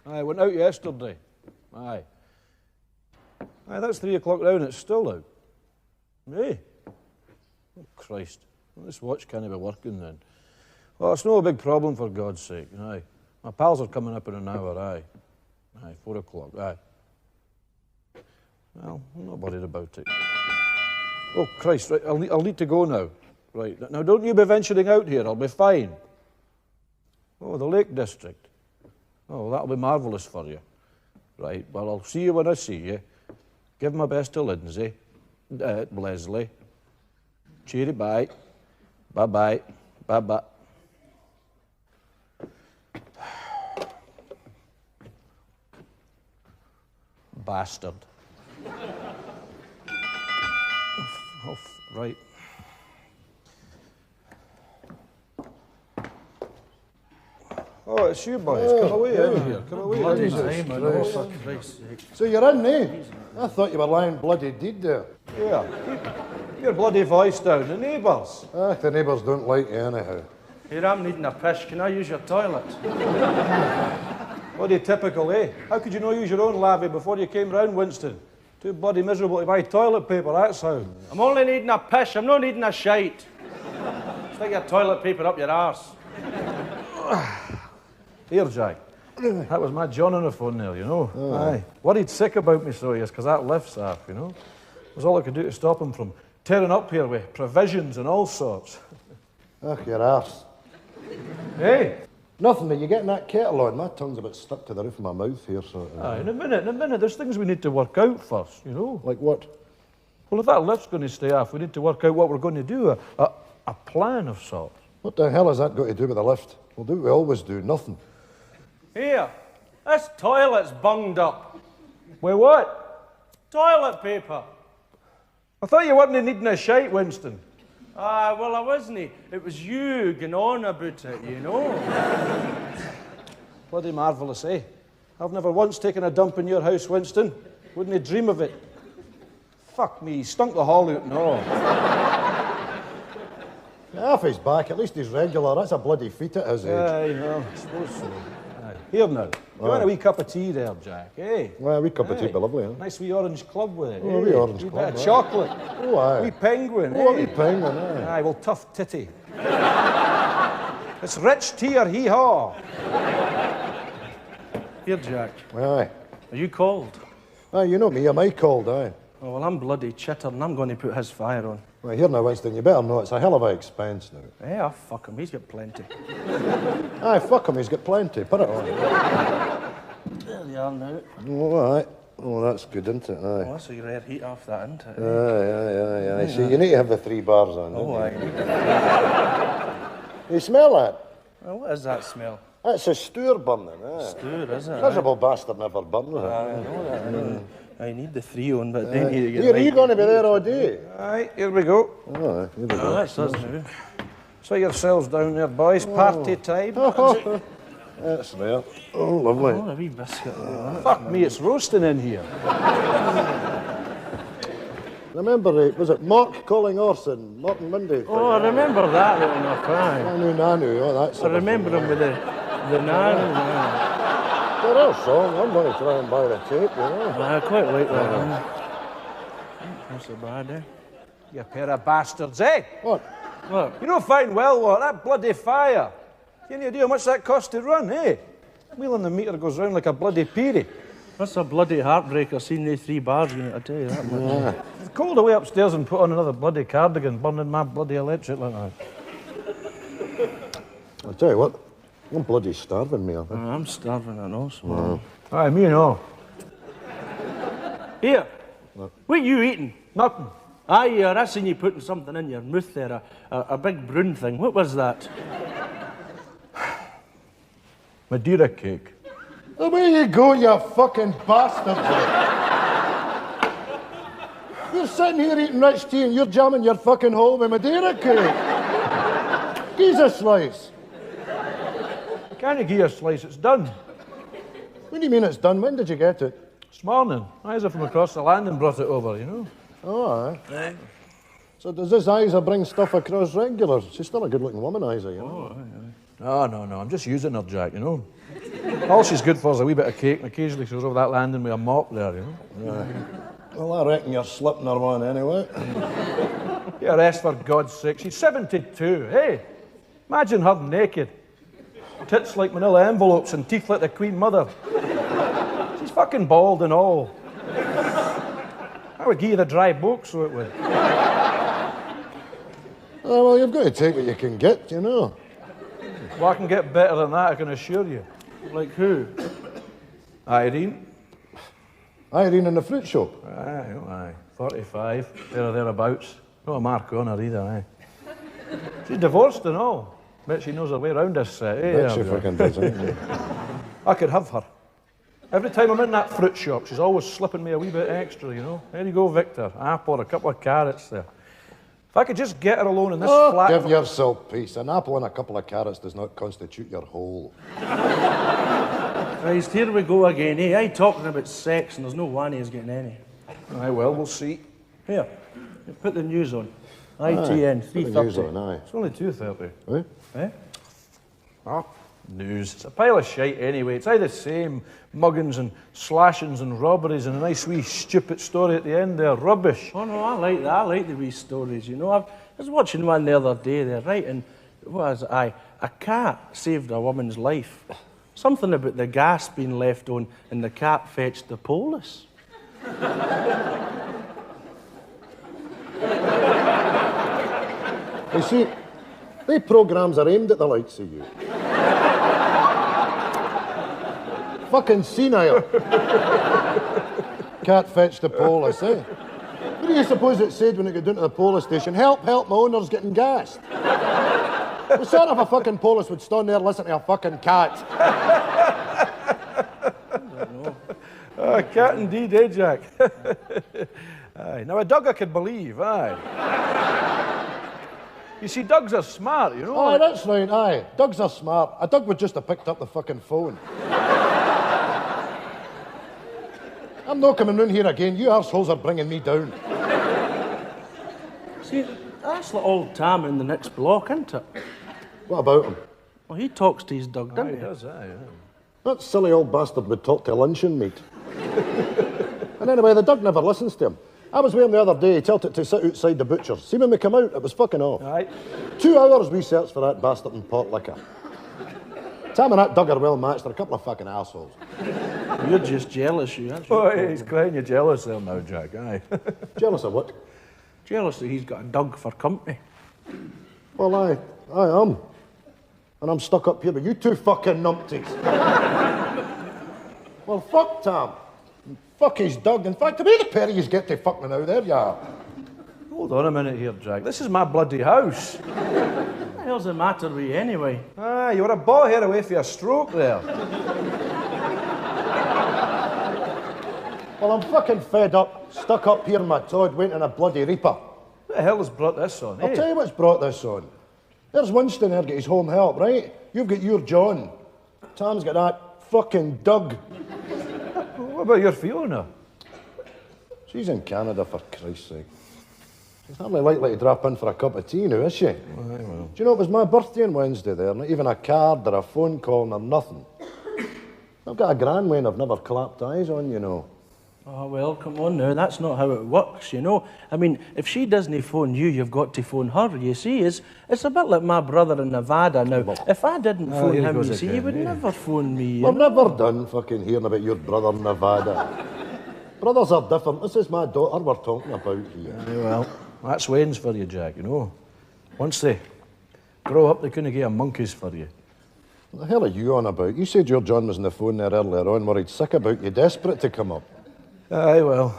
I went out yesterday. Aye. Aye, that's 3 o'clock now and it's still out. Hey. Oh, Christ. Well, this watch can't be working then. Well, it's no a big problem, for God's sake. Aye. My pals are coming up in an hour, aye. Aye, 4 o'clock, aye. Well, I'm not worried about it. Oh, Christ, right, I'll need to go now. Right, now don't you be venturing out here, I'll be fine. Oh, the Lake District. Oh, that'll be marvellous for you. Right, well, I'll see you when I see you. Give my best to Lindsay, Leslie. Cheery bye. Bye-bye. Bye-bye. Bastard. Oh, right. Oh, it's you boys. Come away in here. Come away in here. For Christ's sake. So you're in, eh? I thought you were lying bloody dead there. Yeah. Keep your bloody voice down. The neighbours. Ah, the neighbours don't like you anyhow. Here, I'm needing a piss. Can I use your toilet? Bloody typical, eh? How could you not use your own lavvy before you came round, Winston? Too bloody miserable to buy toilet paper, that's how. I'm only needing a piss. I'm not needing a shite. Stick your toilet paper up your arse. Here, Jack. That was my John on the phone there, you know. Aye. Worried sick about me, so he is, because that lift's off, you know. It was all I could do to stop him from tearing up here with provisions and all sorts. Ugh, your arse. Hey? Nothing, are you getting that kettle on? My tongue's about stuck to the roof of my mouth here, so... Aye, in a minute. There's things we need to work out first, you know. Like what? Well, if that lift's going to stay off, we need to work out what we're going to do, a plan of sorts. What the hell has that got to do with the lift? We'll do what we always do, nothing. Here, this toilet's bunged up. With what? Toilet paper. I thought you weren't needing a shite, Winston. Ah, well, I wasn't. It was you going on about it, you know. Bloody marvellous, eh? I've never once taken a dump in your house, Winston. Wouldn't you dream of it? Fuck me, he stunk the hall out and all. Half his back, at least he's regular. That's a bloody feat at his age. I know, I suppose so. Aye. Here now, you want a wee cup of tea there, Jack, eh? Well, a wee cup of tea would be lovely, huh? Nice wee orange club with it, Oh, a wee orange wee club, bit of aye. chocolate. Oh, aye. Wee penguin, Oh, a eh? wee penguin, aye. Aye, well, tough titty. It's rich tea or hee-haw. Here, Jack. Aye. Are you cold? Aye, you know me, am I cold, aye? Oh, well, I'm bloody chitter and I'm going to put his fire on. Well, here now, Winston, you better know it's a hell of a expense now. Eh, oh, fuck him. He's got plenty. Aye, fuck him, he's got plenty. Put it on. There you are now. Oh, aye. Oh, that's good, isn't it? Aye. Oh, that's a rare heat off that, isn't it? Aye. See, you need to have the 3 bars on, don't Oh, you? aye. You smell that? Oh, what is that smell? That's a stew burning, aye. Stew, is it? Miserable bastard never burned with it. I know that. I know. I need the 3 on, but they need to get Here, are right. you going to be there all day? Aye, here we go. Oh, here we go. Oh, that's us now. Sit yourselves down there, boys. Party time. That's there. Oh, lovely. Oh, a wee biscuit. Fuck me, it's roasting in here. Remember, was it Mark calling Orson, Martin Monday? Oh, I remember that little enough, aye. Nanu, oh, that's... I remember him with the nano. They're all song. I'm going to try and buy the tape, you know. I quite like that one. Not so bad, eh? You pair of bastards, eh? What? Look, You know fine well what, that bloody fire. You any idea how much that costs to run, eh? Wheel on the meter goes round like a bloody peary. that's a bloody heartbreaker seeing the 3 bars unit, I tell you that much. It's cold away upstairs and put on another bloody cardigan, burning my bloody electric like that. I'll tell you what, I'm bloody starving, me. I'm starving, I know, so. Aye, me and all. Here, what are you eating? Nothing. Aye, I seen you putting something in your mouth there, a big brown thing. What was that? Madeira cake. Away you go, you fucking bastard. You're sitting here eating rich tea and you're jamming your fucking hole with Madeira cake. Give us a slice. Can't you give you a slice? It's done. What do you mean it's done? When did you get it? This morning. I was from across the land and brought it over, you know. Oh, aye. So does this Isa bring stuff across regular? She's still a good-looking woman, Isa, you know. No, I'm just using her, Jack, you know. All she's good for is a wee bit of cake, and occasionally she goes over that landing with a mop there, you know. Well, I reckon you're slipping her one anyway. Get her ass for God's sake. She's 72. Hey, imagine her naked. Tits like manila envelopes and teeth like the Queen Mother. She's fucking bald and all. I would give you the dry book so it would. Oh, well, you've got to take what you can get, you know. Well, I can get better than that, I can assure you. Like who? Irene. Irene in the fruit shop. Aye. 45, there or thereabouts. No a mark on her either, aye. She's divorced and all. Bet she knows her way around this set, eh? Bet she fucking does, eh? I could have her. Every time I'm in that fruit shop, she's always slipping me a wee bit extra, you know. There you go, Victor. Apple or a couple of carrots there. If I could just get her alone in this flat... Give yourself peace. An apple and a couple of carrots does not constitute your whole. Christ, here we go again, eh? I talking about sex and there's no one who's getting any. Aye, well, we'll see. Here, put the news on. ITN, 3:30. News on, aye. It's only 2:30. Eh? Eh? Oh, news. It's a pile of shite anyway. It's either the same muggings and slashings and robberies and a nice wee stupid story at the end there. Rubbish. Oh no, I like that. I like the wee stories, you know. I was watching one the other day there, right? And what was it? Aye, a cat saved a woman's life. Something about the gas being left on and the cat fetched the police. You see, they programmes are aimed at the likes of you. Fucking senile. Cat fetched the police, eh? What do you suppose it said when it got down to the police station? Help, help, my owner's getting gassed. What sort of a fucking police would stand there and listen to a fucking cat? A cat indeed, eh, Jack? Aye. Now, a dog I could believe, aye. You see, dogs are smart, you know. Aye, that's right, aye. Dogs are smart. A dog would just have picked up the fucking phone. I'm not coming round here again. You arseholes are bringing me down. See, that's like old Tam in the next block, isn't it? What about him? Well, he talks to his dog, doesn't He he? does, aye. That silly old bastard would talk to a luncheon meat. And anyway, the dog never listens to him. I was with him the other day, he told it to sit outside the butcher's. See, when we come out, it was fucking off. Aye. 2 hours we searched for that bastard in pot liquor. Tam and that dog are well matched, they're a couple of fucking assholes. You're just jealous, you aren't you? Oh, he's crying you jealous there now, Jack, aye. Jealous of what? Jealous that he's got a dog for company. Well, I am. And I'm stuck up here with you two fucking numpties. Well, fuck Tam. Fuck his dog. In fact, the way the pair of yous get to fuck me now, there you are. Hold on a minute here, Jack. This is my bloody house. What the hell's the matter with you anyway? Ah, you were a ball hair away from a stroke there. Well, I'm fucking fed up, stuck up here in my Todd, waiting a bloody reaper. Who the hell has brought this on, I'll eh? tell you what's brought this on. There's Winston there, got his home help, right? You've got your John. Tam's got that fucking Doug. What about your Fiona? She's in Canada, for Christ's sake. She's hardly likely to drop in for a cup of tea now, is she? Aye, well. Do you know, it was my birthday on Wednesday there, not even a card or a phone call or nothing. I've got a grand Wayne I've never clapped eyes on, you know. Oh, well, come on now, that's not how it works, you know. I mean, if she doesn't phone you, you've got to phone her, you see. It's a bit like my brother in Nevada. Now, if I didn't phone here him, goes you see, he again, would yeah. never phone me. You I've know? never done fucking hearing about your brother in Nevada. Brothers are different. This is my daughter we're talking about here. Aye, well, that's Wayne's for you, Jack, you know. Once they grow up, they couldn't get a monkeys for you. What the hell are you on about? You said your John was on the phone there earlier on, worried sick about you, desperate to come up. Aye, well,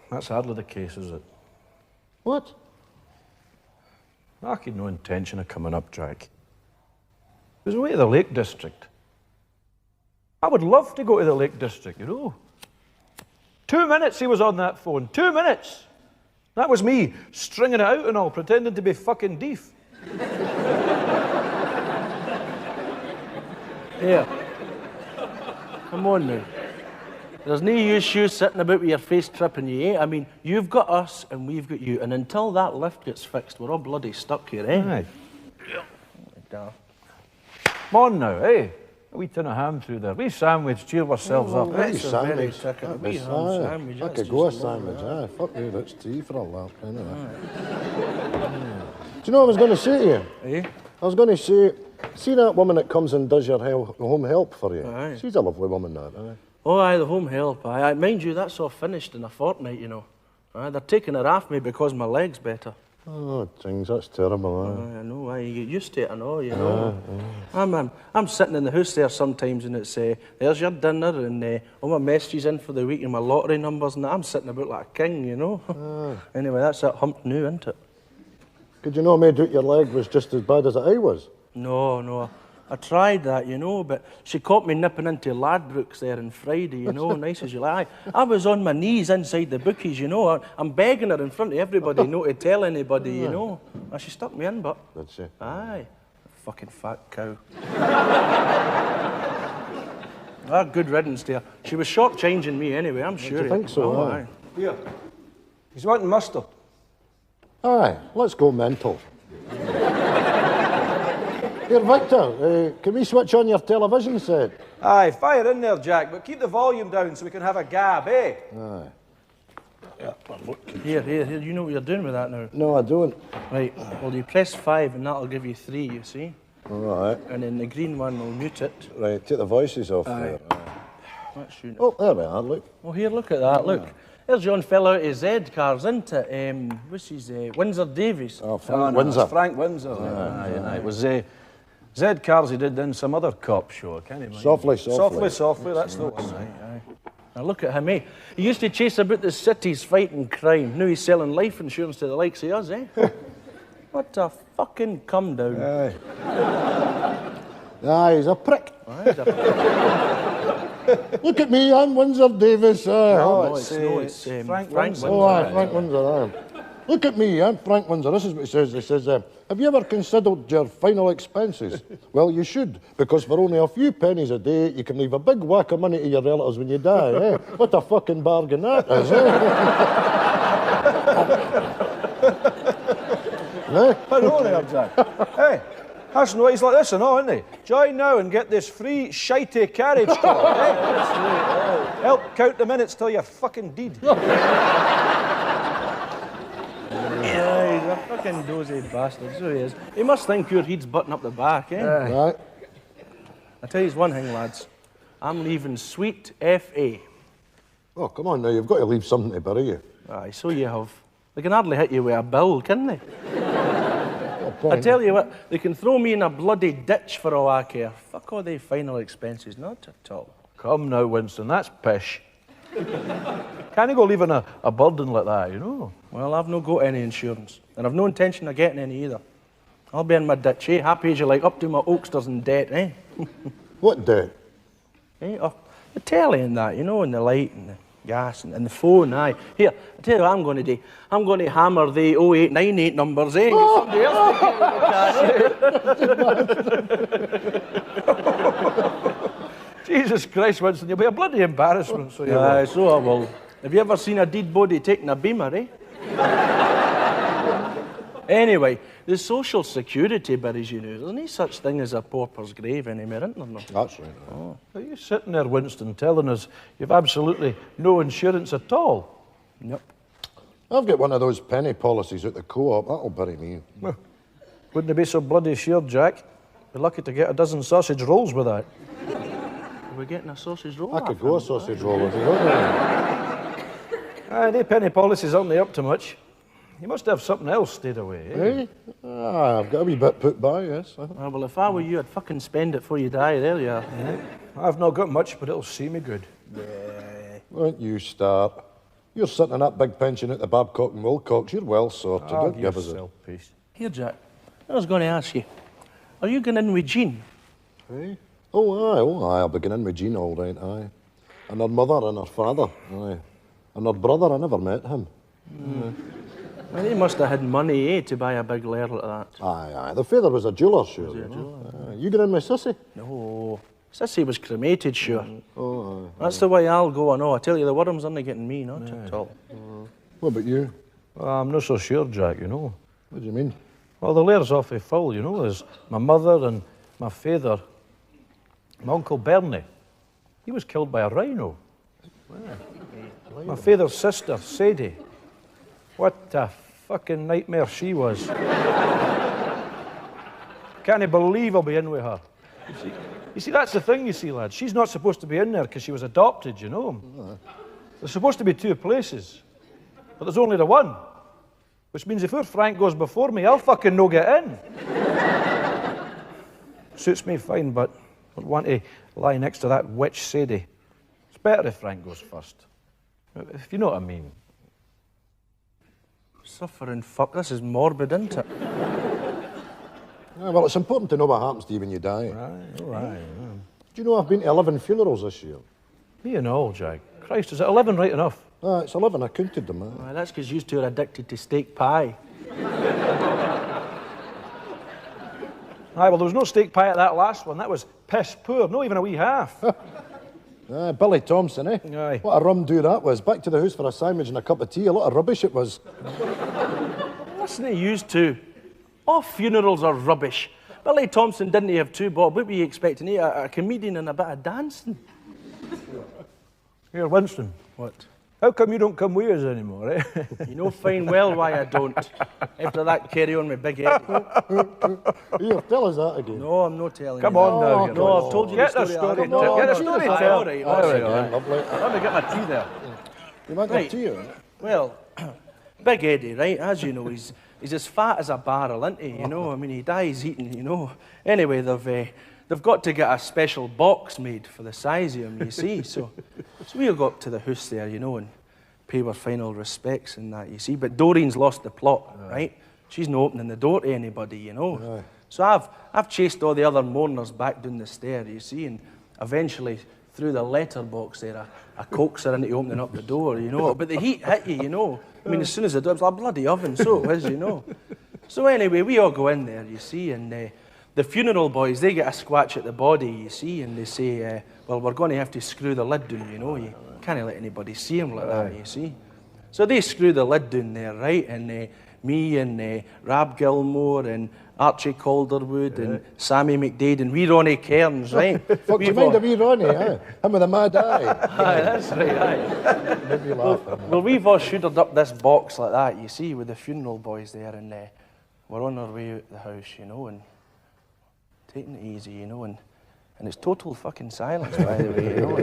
that's hardly the case, is it? What? I had no intention of coming up, Jack. It was away to the Lake District. I would love to go to the Lake District, you know. 2 minutes he was on that phone. 2 minutes. That was me stringing it out and all, pretending to be fucking deaf. Here. Come on now. There's no use you sitting about with your face tripping you, eh? I mean, you've got us and we've got you, and until that lift gets fixed, we're all bloody stuck here, eh? Aye. Duh. Come on now, eh? A wee tin of ham through there. Wee sandwich, cheer ourselves up. That's a very sandwich. ticket. A That'd wee be ham aye. sandwich. I That's could just go a lovely. sandwich, aye. Fuck you, that's tea for a lap, anyway. Do you know what I was going to say to you? Eh? I was going to say, see that woman that comes and does your home help for you? Aye. She's a lovely woman, that, aye. Oh, aye, the home help. Aye. Mind you, that's all finished in a fortnight, you know. Aye, they're taking her off me because my leg's better. Oh, things, that's terrible, aye. I know, aye, you get used to it, I know, you know. I'm sitting in the house there sometimes and it's, there's your dinner and all my messages in for the week and my lottery numbers and that. I'm sitting about like a king, you know. Anyway, that's that hump new, isn't it? Could you know made out your leg was just as bad as I was? No. I tried that, you know, but she caught me nipping into Ladbrokes there on Friday, you know, nice as you like. I was on my knees inside the bookies, you know. I'm begging her in front of everybody not to tell anybody, you know. Well, she stuck me in, but... Did she? Aye. Fucking fat cow. Good riddance there. She was short-changing me anyway, I'm sure. Do you think so? Oh, aye. Here. He's wanting mustard. Aye, let's go mental. Here, Victor, can we switch on your television set? Aye, fire in there, Jack, but keep the volume down so we can have a gab, eh? Aye. Here, you know what you're doing with that now? No, I don't. Right, well, you press 5 and that'll give you 3, you see? All right. And then the green one will mute it. Right, take the voices off there. Aye. That's you. Oh, there we are, look. Well, here, look at that, look. There's John fella out of Z cars, isn't it? What's his, Windsor Davies. Oh, Frank Windsor. It's Frank Windsor. Aye. It was Z Cars he did in some other cop show, I can't remember. Softly, that's the one. Aye. Now look at him, eh? He used to chase about the cities fighting crime. Now he's selling life insurance to the likes of us, eh? What a fucking come down. Aye. Aye, he's a prick. Look at me, I'm Windsor Davis. No, it's Frank Windsor. Oh, aye, Frank Windsor, aye. Look at me, I'm Frank Windsor. This is what he says. He says, have you ever considered your final expenses? Well, you should, because for only a few pennies a day, you can leave a big whack of money to your relatives when you die, eh? What a fucking bargain that is, eh? I know there, Jack. Hey, that's no, he's like this and all, isn't he? Join now and get this free shitey carriage car, eh? Help count the minutes till you're fucking deed. Yeah, he's a fucking dozy bastard, so he is. He must think your head's button up the back, eh? Right. I tell you one thing, lads. I'm leaving sweet F.A. Oh, come on now, you've got to leave something to bury you. Aye, so you have. They can hardly hit you with a bill, can they? I tell you what, they can throw me in a bloody ditch for all I care. Fuck all they final expenses, not at all. Come now, Winston, that's pish. Can't you go leaving a burden like that, you know? Well, I've no got any insurance, and I've no intention of getting any either. I'll be in my ditch, eh? Happy as you like, up to my oaksters in debt, eh? What debt? Eh? Oh, the telly and that, you know, and the light and the gas and the phone, aye. Here, I tell you what I'm going to do. I'm going to hammer the 0898 numbers, eh? Get somebody else to get Jesus Christ, Winston, you'll be a bloody embarrassment, so you will. Aye, so I will. Have you ever seen a dead body taking a beamer, eh? Anyway, the social security buries you know. There's no such thing as a pauper's grave anymore, isn't there? No? That's right. Oh. Are you sitting there, Winston, telling us you've absolutely no insurance at all? Yep. I've got one of those penny policies at the co-op. That'll bury me. Well, wouldn't you be so bloody sure, Jack? Be lucky to get a dozen sausage rolls with that. We're getting a sausage roll. I could go a sausage roll if you want. Aye, they penny policies aren't they up to much. You must have something else stayed away, eh? Eh? Ah, I've got a wee bit put by, yes. Well, if I were you, I'd fucking spend it before you die. There you are. I've not got much, but it'll see me good. Won't you start? You're sitting in that big pension at the Babcock and Wilcox. You're well sorted. Ah, Don't give us it. yourself peace. Here, Jack. I was going to ask you, are you going in with Jean? Eh? Oh, aye, I'll begin in with Jean, all right, aye. And her mother and her father, aye. And her brother, I never met him. Well, they must have had money, eh, to buy a big lair like that. Aye. The father was a jeweller, sure. You know? You get in with Sissy? No. Sissy was cremated, sure. Oh, aye. That's the way I'll go, I know. I tell you, the worms aren't getting me, not at all. What about you? Well, I'm not so sure, Jack, you know. What do you mean? Well, the lair's awfully full, you know. There's my mother and my father. My Uncle Bernie, he was killed by a rhino. My father's sister, Sadie, what a fucking nightmare she was. Can't believe I'll be in with her. You see, that's the thing, you see, lads. She's not supposed to be in there because she was adopted, you know. There's supposed to be 2 places, but there's only the one. Which means if our Frank goes before me, I'll fucking no get in. Suits me fine, but I don't want to lie next to that witch Sadie. It's better if Frank goes first. If you know what I mean. Suffering fuck, this is morbid, isn't it? Yeah, well, it's important to know what happens to you when you die. Right, all right. Do you know I've been to 11 funerals this year? Me and all, Jack. Christ, is it 11 right enough? It's 11, I counted them. Well, that's because you two are addicted to steak pie. Aye, well, there was no steak pie at that last one. That was piss poor, not even a wee half. Billy Thompson, eh? Aye. What a rum-do that was. Back to the house for a sandwich and a cup of tea. A lot of rubbish it was. Listen to you two. All funerals are rubbish. Billy Thompson didn't have 2 bob. What were you expecting? A comedian and a bit of dancing? Here, Winston. What? How come you don't come with us anymore, eh? You know fine well why I don't. After that carry on with Big Eddie. Here, tell us that again. No, I'm not telling Come you. on now. No, no, I've told you Get the the story. story. No, Get a story. Aye, all right, all right. Again, lovely. Let me get my tea there. You want Right. a tea? Well, Big Eddie, right, as you know, he's as fat as a barrel, isn't he? You know, I mean, he dies eating, you know. Anyway, they've got to get a special box made for the size of him, you see. So we all got to the house there, you know, and pay our final respects and that, you see. But Doreen's lost the plot, right? She's not opening the door to anybody, you know. So I've chased all the other mourners back down the stair, you see, and eventually through the letterbox there, I coaxed her into opening up the door, you know. But the heat hit you, you know. I mean, as soon as the door, it was like a bloody oven, so it was, you know. So anyway, we all go in there, you see, and the funeral boys, they get a squatch at the body, you see, and they say, well, we're going to have to screw the lid down, you know. You can't let anybody see him like that, you see. So they screw the lid down there, right, and me and Rab Gilmore and Archie Calderwood and Sammy McDade and wee Ronnie Cairns, right? Fuck, do you mind a wee Ronnie, eh? Him with a mad eye. Aye, that's right, aye. Made me laugh. Well, we've all shooted up this box like that, you see, with the funeral boys there, and we're on our way out the house, you know, and taking it easy, you know, and it's total fucking silence, by the way, you know.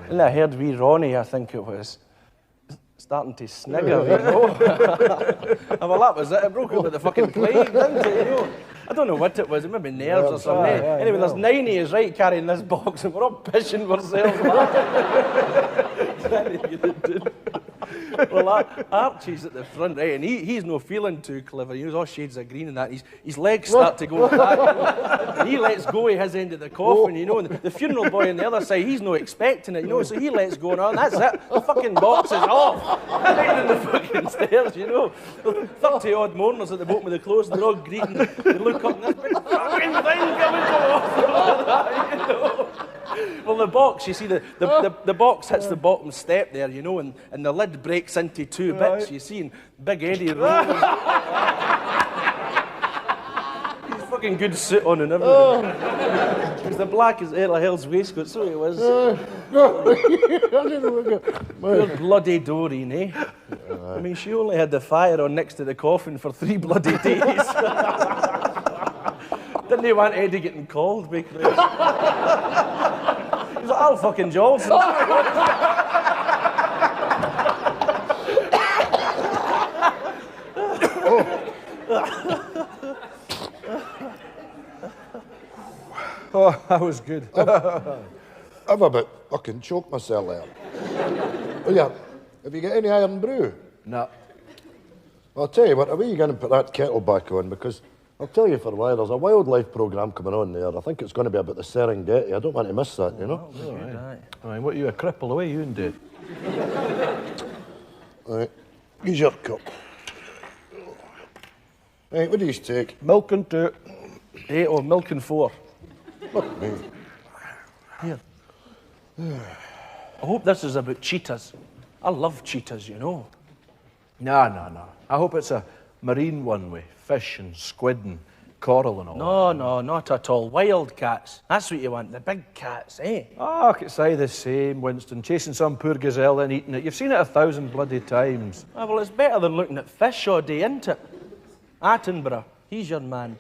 And I heard wee Ronnie, I think it was, starting to snigger, you know. Well, that was it. It broke out with the fucking plague, didn't it, you know. I don't know what it was. It might be nerves or something. Anyway, there's 9 of us, right, carrying this box, and we're all pissing ourselves laughing. Well, Archie's at the front, right, and he's no feeling too clever. He was all shades of green and that. His legs start to go back. And he lets go of his end of the coffin, you know, and the funeral boy on the other side, he's no expecting it, you know, so he lets go and that's it. The fucking box is off. Right in the fucking stairs, you know. 30-odd mourners at the bottom of the clothes, and they're all greeting. They look up and this big fucking thing coming off. You know. Well, the box, you see, the box hits the bottom step there, you know, and the lid breaks into 2 bits, you see, and Big Eddie rolls. He's fucking good suit on and everything. He was the black as hell's waistcoat, so he was. Poor bloody Doreen, eh? I mean, she only had the fire on next to the coffin for 3 bloody days. Didn't they want Eddie getting called, because he was like, Al fucking Johnson. Oh, that was good. I've about fucking choked myself there. Oh yeah, have you got any iron brew? No. I'll tell you what, are we going to put that kettle back on? Because I'll tell you for a while, there's a wildlife programme coming on there. I think it's going to be about the Serengeti. I don't want to miss that, you know? Oh, right. I mean, what, you a cripple away, you and Dave? Right, here's your cup. Right, what do you take? Milk and 2. 8 or milk and 4. Fuck me. Here. I hope this is about cheetahs. I love cheetahs, you know. No. I hope it's a marine one with fish and squid and coral and all. No, no, not at all. Wild cats. That's what you want, the big cats, eh? Ah, it's aye the same, Winston. Chasing some poor gazelle and eating it. You've seen it 1,000 bloody times. Ah, well, it's better than looking at fish all day, isn't it? Attenborough, he's your man.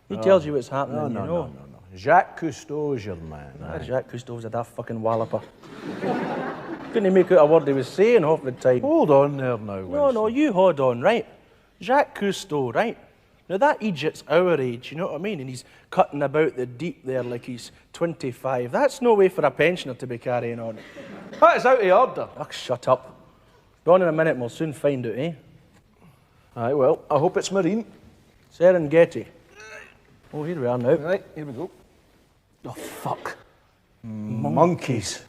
He tells you what's happening, you know. No. Jacques Cousteau's your man. Ah, Jacques Cousteau's a daft fucking walloper. Couldn't make out a word he was saying half the time. Hold on there now, Winston. No, you hold on, right? Jacques Cousteau, right? Now that Egypt's our age, you know what I mean? And he's cutting about the deep there like he's 25. That's no way for a pensioner to be carrying on. That is out of order. Ugh, shut up. Go on in a minute and we'll soon find out, eh? Aye, well, I hope it's marine. Serengeti. Oh, here we are now. Right, here we go. Oh, fuck. Monkeys.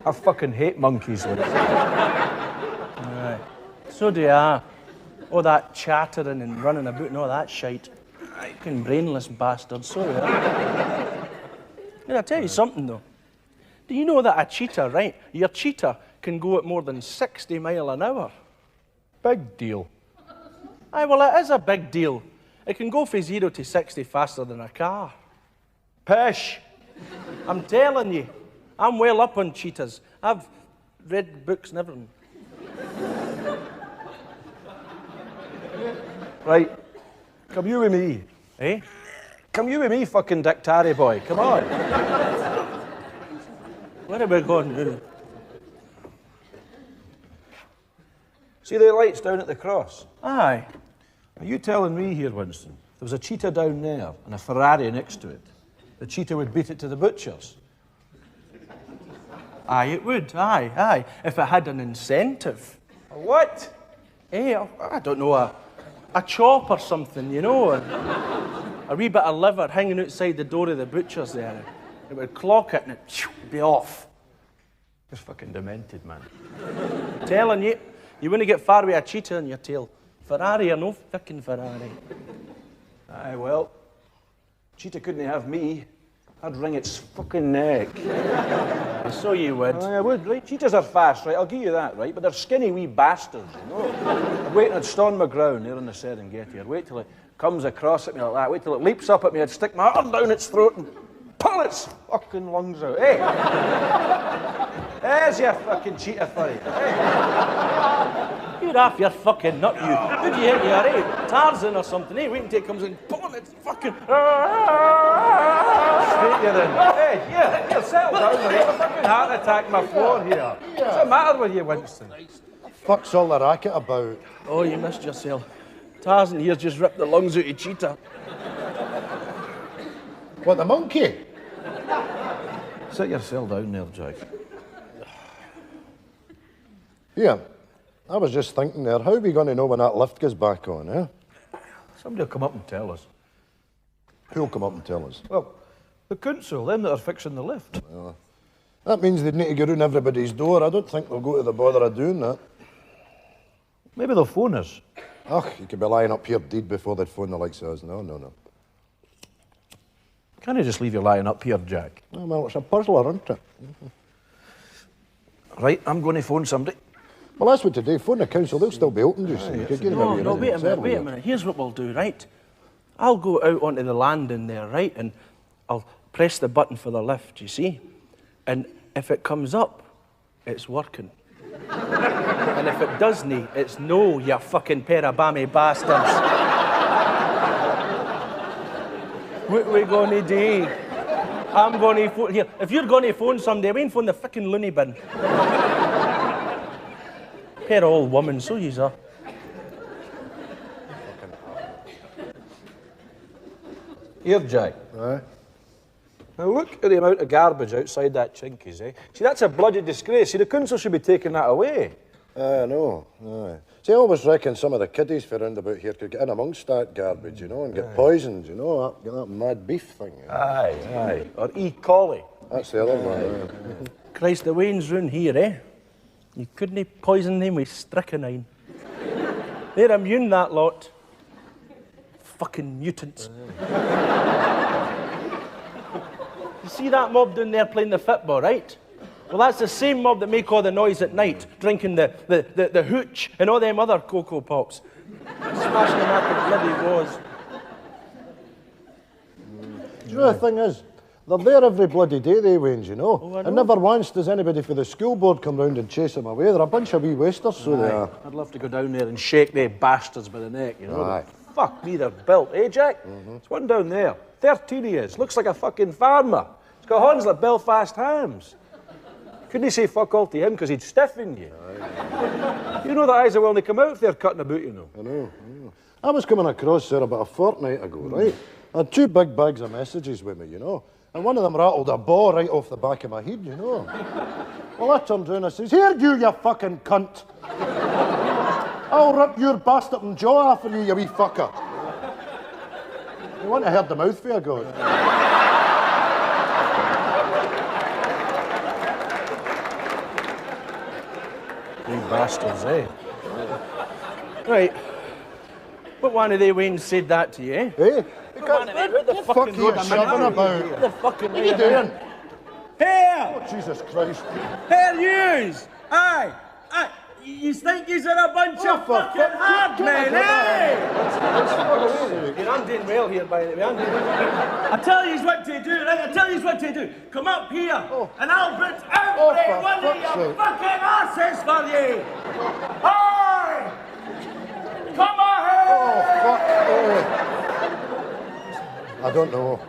I fucking hate monkeys, Winston. Aye. So do I. All that chattering and running about and all that shite. Fucking brainless bastards, so do I. I'll tell you something, though. Do you know that a cheetah, right? Your cheetah can go at more than 60 mile an hour. Big deal. Aye, well, it is a big deal. It can go from 0 to 60 faster than a car. Pish. I'm telling you, I'm well up on cheetahs. I've read books and everything. Right, come you with me. Eh? Come you with me, fucking dictary boy. Come on. Where are we going? See the lights down at the cross? Aye. Are you telling me here, Winston, there was a cheetah down there and a Ferrari next to it? The cheetah would beat it to the butchers? Aye, it would. Aye. If it had an incentive. What? Eh, I don't know, a chop or something, you know. A wee bit of liver hanging outside the door of the butcher's there. It would clock it and it'd be off. You're fucking demented, man. Telling you, you wouldn't get far with a cheetah in your tail. Ferrari or no fucking Ferrari. Aye, well, cheetah couldn't have me. I'd wring its fucking neck. So you would. Aye, I would, right? Cheetahs are fast, right? I'll give you that, right? But they're skinny wee bastards, you know? I'd wait and I'd stand my ground there in the Serengeti. I'd wait till it comes across at me like that. Wait till it leaps up at me. I'd stick my arm down its throat and pull its fucking lungs out. Hey! There's your fucking cheetah for you. Hey! You're off your fucking nut, you. Who do you think you are, eh? Tarzan or something, eh? Wait until it comes in, boom, it's fucking... Straight you then. Hey, here, settle down, mate. A fucking heart attack on my floor here. What's the matter with you, Winston? Fuck's all the racket about? Oh, you missed yourself. Tarzan here's just ripped the lungs out of cheetah. What, the monkey? Sit yourself down there, Jack. Yeah, I was just thinking there, how are we going to know when that lift goes back on, eh? Somebody will come up and tell us. Who'll come up and tell us? Well, the council, them that are fixing the lift. That means they'd need to go round everybody's door. I don't think they'll go to the bother of doing that. Maybe they'll phone us. Ugh, you could be lying up here dead before they'd phone the likes of us. No. Can't you just leave you lying up here, Jack? Oh, well, it's a puzzler, isn't it? Right, I'm going to phone somebody. Well, that's what to do. Phone the council, they'll still be open, you see. No, wait a minute. Here's what we'll do, right? I'll go out onto the landing there, right? And I'll press the button for the lift, you see? And if it comes up, it's working. And if it doesn't, it's no, you fucking pair of bammy bastards. What are we going to do? I'm going to phone... Here, if you're going to phone somebody, I won't phone the fucking loony bin. Pair of old women, so yous are. Here, Jack. Aye. Now look at the amount of garbage outside that chinkies, eh? See, that's a bloody disgrace. See, the council should be taking that away. I know, aye. See, I always reckon some of the kiddies for round about here could get in amongst that garbage, you know, and get poisoned, you know, that mad beef thing. You know? Aye. Or E. coli. That's the other one. Christ, the Wayne's round here, eh? You couldn't poison them with strychnine. They're immune, that lot. Fucking mutants. You see that mob down there playing the football, right? Well, that's the same mob that make all the noise at night, drinking the hooch and all them other Cocoa Pops. Smashing them at the bloody was. Do you know the thing is? They're there every bloody day, they Waynes, you know. Oh, I know. And never once does anybody for the school board come round and chase them away. They're a bunch of wee wasters, so they are. I'd love to go down there and shake they bastards by the neck, you know. Aye. Fuck me, they're built, eh, Jack? There's one down there. 13 he is. Looks like a fucking farmer. He's got horns like Belfast hams. Couldn't say fuck all to him because he'd stiffen you. You know the eyes are willing to come out if they're cutting about, you know. I know. I was coming across there about a fortnight ago, right? I had 2 big bags of messages with me, you know. And one of them rattled a ball right off the back of my head, you know. Well, I turned round and I says, "Here, you fucking cunt. I'll rip your bastard and jaw off of you wee fucker." You want to hear the mouth for your God? You bastards, eh? Right. What one of they Waynes said that to you, eh? Eh? What the Fuck you shouting about? What the fucking What are you doing? Here! Oh, Jesus Christ. Here yous! Aye! You think yous are a bunch of fucking hard men, eh? You're undoing well here, by the way. I tell yous what to do, right? I tell yous what to do. Come up here, and I'll put every one of your fucking asses for you! Aye! Come on here! Oh, fuck. I don't know.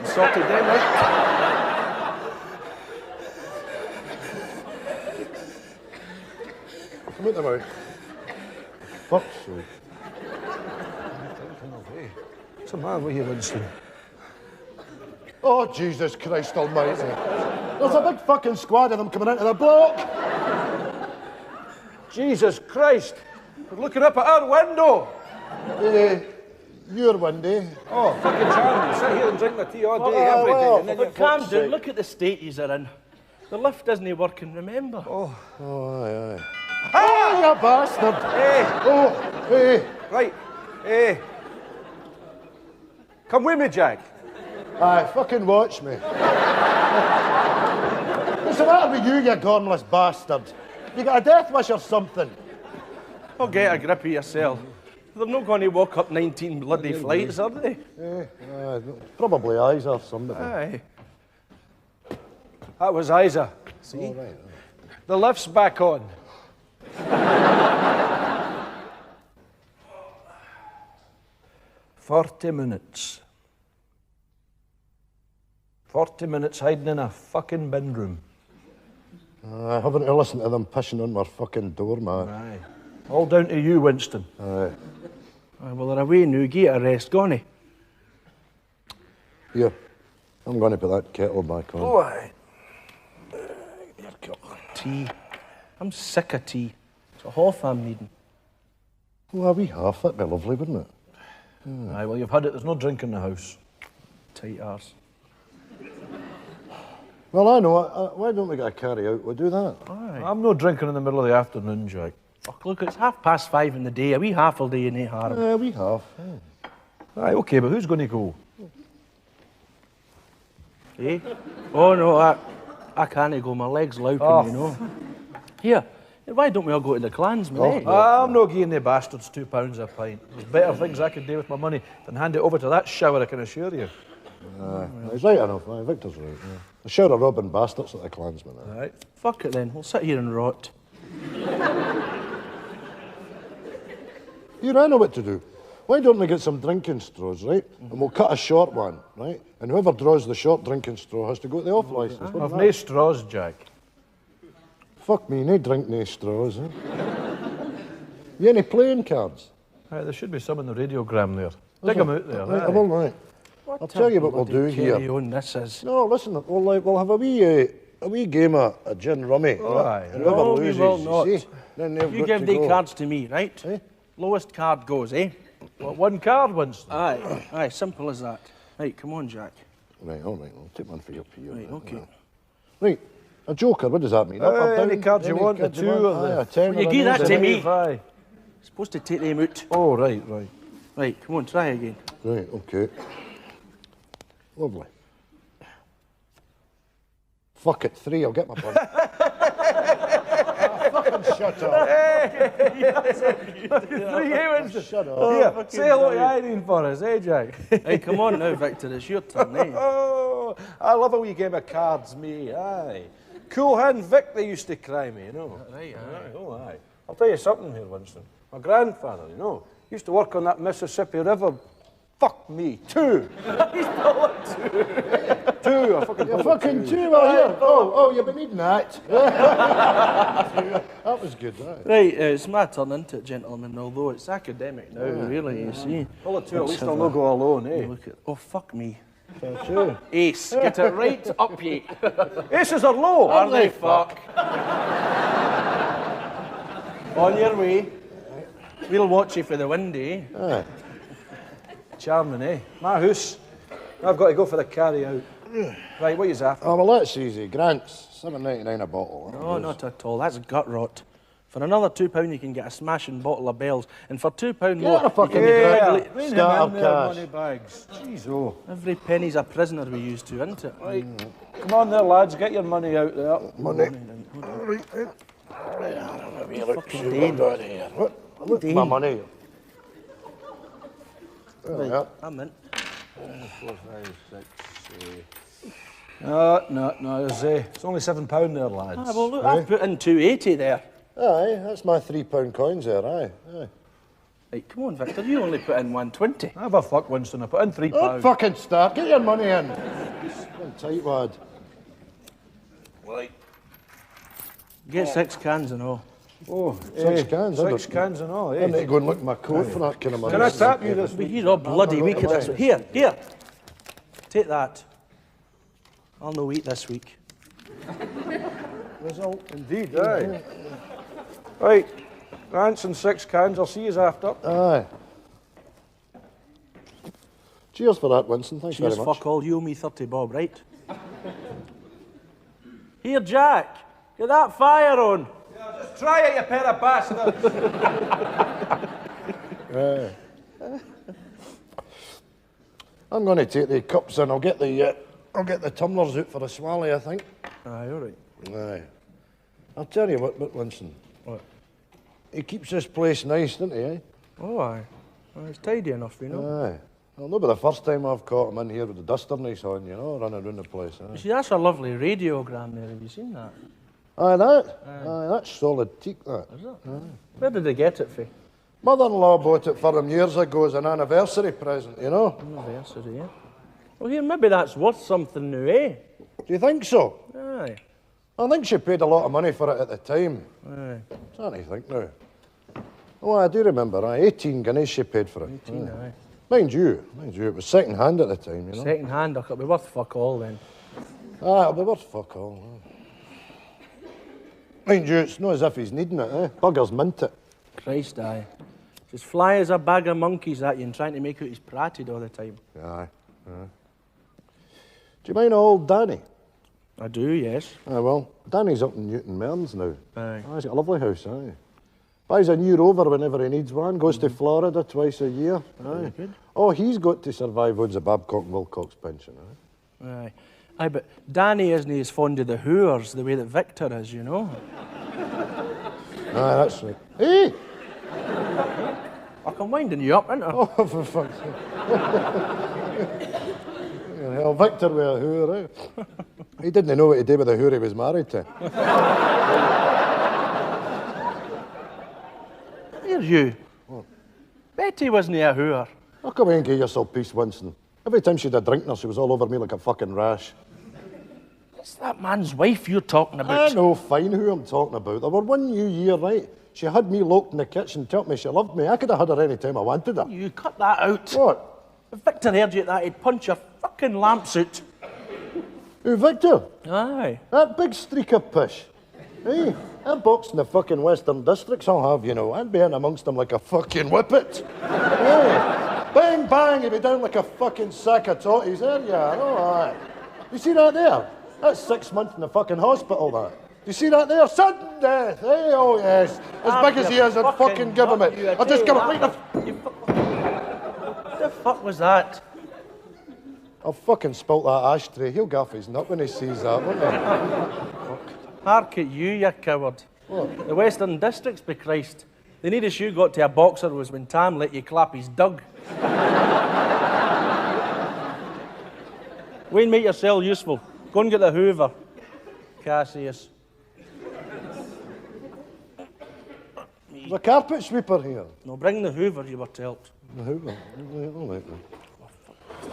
Sorted them out. Come out the mouth. Fuck's sake. What's the matter with you, Winston? Oh, Jesus Christ almighty. There's a big fucking squad of them coming into the block. Jesus Christ! We're looking up at our window! Your window. Oh, fucking Jarvis, sit here and drink my tea all day, every day. And then But you calm fuck's down, sake. look at the state yous are in. The lift isn't working, remember? Oh, aye. Oh, you bastard! Hey, Oh, hey. right, hey. Come with me, Jack. Aye, fucking watch me. What's the matter with you, you gormless bastard? You got a death wish or something? Oh, get a grip of yourself. They're not going to walk up 19 bloody flights, are they? Probably eyes or something. Aye. That was Isa. See? Oh, right. The lift's back on. 40 minutes. 40 minutes hiding in a fucking bin room. I haven't to listen to them pissing on my fucking doormat. Aye. All down to you, Winston. Aye. Aye, well, they're away now. Get a rest, gone he? Here, I'm going to put that kettle back on. Oh, aye. Tea. I'm sick of tea. It's a half I'm needing. Oh, a wee half, that'd be lovely, wouldn't it? Aye, well, you've had it. There's no drink in the house. Tight arse. Well, I know. Why don't we get a carry out? We'll do that. Aye. I'm not drinking in the middle of the afternoon, Jack. Fuck, look, it's 5:30 in the day. A wee half all day in harm. A wee half. Aye, okay, but who's going to go? Eh? Oh, no, I can't go. My leg's louping, you know. Here, why don't we all go to the Clansman, eh? I'm not giving the bastards £2 a pint. There's better things I could do with my money than hand it over to that shower, I can assure you. He's right enough. Victor's right. Yeah. A shower of robbing bastards at the Clansman. Right. Fuck it then, we'll sit here and rot. Here, I know what to do. Why don't we get some drinking straws, right? And we'll cut a short one, right? And whoever draws the short drinking straw has to go to the off licence. I've no straws, Jack. Fuck me, no drink, no straws, eh? You any playing cards? Aye, there should be some in the radiogram there. Dig them out there. Right, aye. all right. I'll tell you what we'll do here. Carry on, this is. No, listen, we'll have a wee game of a gin rummy. Oh, right? aye. And whoever No, we loses, will you not. see, then they've You got give to the go. cards to me, right? Eh? Lowest card goes, eh? What, one card, Winston? Aye, simple as that. Right, come on, Jack. Right, all right, I'll take one for your PO. Right, okay. Right, a joker, what does that mean? Up or Any down? cards you want, the cards you two want? or the... Aye, a 10 Well, you or give an that eight. to me. Aye. Supposed to take them out. Oh, right, right. Right, come on, try again. Right, okay. Lovely. Fuck it, 3, I'll get my bun. Fucking shut up. Shut up. Here, say hello to Irene for us, eh, Jack? Hey, come on now, Victor, it's your turn, eh? Oh, I love a wee game of cards, me, aye. Cool hand Vic, they used to cry me, you know. Right, aye. Oh, aye. I'll tell you something here, Winston. My grandfather, you know, used to work on that Mississippi River. Fuck me, 2. He's bullet 2. 2, I fucking You're fucking 2 out here. Oh, you've been needing that. That was good, right? Right, it's my turn, isn't it, gentlemen? Although it's academic now, really, you see. Bullet 2, at least I'll not go alone, eh? Look at, oh, fuck me. 2. Ace, get it right up ye. Aces are low. Are they? Fuck. On your way. We'll watch you for the wind, eh? Aye. Charming, eh? My house. I've got to go for the carry out. Right, what are you after? Oh, well, that's easy. Grant's, $7.99 a bottle. No, not at all. That's gut rot. For another £2 you can get a smashing bottle of Bells, and for £2 more Get a fucking you can get Bring Start them up in there, cash. money bags. Jeez, oh. every penny's a prisoner we used to, isn't it? Right. Come on there, lads, get your money out there. Money. Fucking Dane. Look, my money. Yeah. I'm in. 4, 5, 6, No, it's only £7 there, lads. Ah, well, look, I've put in 280 there. Aye, that's my £3 coins there, aye. Right, come on, Victor, you only put in 120. Have a fuck, Winston. I put in £3. Don't fucking start. Get your money in. Tight wad. Right. Get 6 cans and all. Oh, 6 cans. 6 cans and all, I need eh? to go and look at my coat for that kind of money. Can I tap you this But week? he's all bloody weak at this. Here. Take that. I'll no eat this week. Result indeed, aye. Right, Rants and 6 cans. I'll see you after. Aye. Cheers for that, Winston. Thanks Cheers, very much. fuck all. You owe me 30 bob, right? Here, Jack. Get that fire on. Just try it, you pair of bastards. I'm going to take the cups and I'll get the tumblers out for a swally, I think. Aye, all right. Aye. I'll tell you what, Winston. What? He keeps this place nice, doesn't he, eh? Oh, aye. Well, it's tidy enough, you know. Aye. Well, no, but the first time I've caught him in here with the duster nice on, you know, running around the place. You Aye, see, that's a lovely radiogram there. Have you seen that? aye that? Aye, that's solid teak, that. Is it? Where did they get it for? Mother-in-law bought it for him years ago as an anniversary present, you know. Anniversary, yeah. Well, here, maybe that's worth something now, eh? Do you think so? Aye. I think she paid a lot of money for it at the time. Aye. Trying to think now. Oh, I do remember, 18 guineas she paid for it. 18, aye. Mind you, it was second hand at the time, you know. Second hand, it'll be worth fuck all then. Ah, it'll be worth fuck all. Mind you, it's not as if he's needing it, eh? Buggers mint it. Christ, aye. Just fly as a bag of monkeys at you and trying to make out he's prated all the time. Aye. Do you mind old Danny? I do, yes. Ah, well, Danny's up in Newton Mearns now. Aye. He's got a lovely house, aye. Buys a new Rover whenever he needs one, goes to Florida twice a year. Aye. Good. Oh, he's got to survive on the Babcock and Wilcox pension, aye. Aye. Aye, but Danny isn't as fond of the hooers the way that Victor is, you know. Aye, that's right. Hey! I'm winding you up, ain't I? Oh, for fuck's sake. Hell, Victor with a hooer, eh? He didn't know what to do with the hooer he was married to. Here's you. What? Betty wasn't a hooer. How come you ain't give yourself peace, Winston? Every time she'd a drink her, she was all over me like a fucking rash. It's that man's wife you're talking I about. know fine who I'm talking about. There were one new year, right? She had me locked in the kitchen, told me she loved me. I could have had her any time I wanted her. You cut that out. What? If Victor heard you at that, he'd punch your fucking lamps out. Who, Victor? Aye. That big streak of pish. Hey, that box in the fucking Western Districts I'll have, you know. I'd be in amongst them like a fucking whippet. Hey, bang, bang, he'd be down like a fucking sack of totties. There you are, all right. You see that there? That's 6 months in the fucking hospital, that. You see that there? Sudden death, eh? Oh, yes. As big as he is, I'd fucking give him it. I'll just give it right fuck was that? I've fucking spilt that ashtray. He'll gaff his nut when he sees that, won't he? Hark at you coward. What? The Western Districts, be Christ. The nearest you got to a boxer was when Tam let you clap his dug. Wayne, make yourself useful. Go and get the Hoover. Cassius. There's a carpet sweeper here. No, bring the Hoover, you were told. The Hoover. All right then.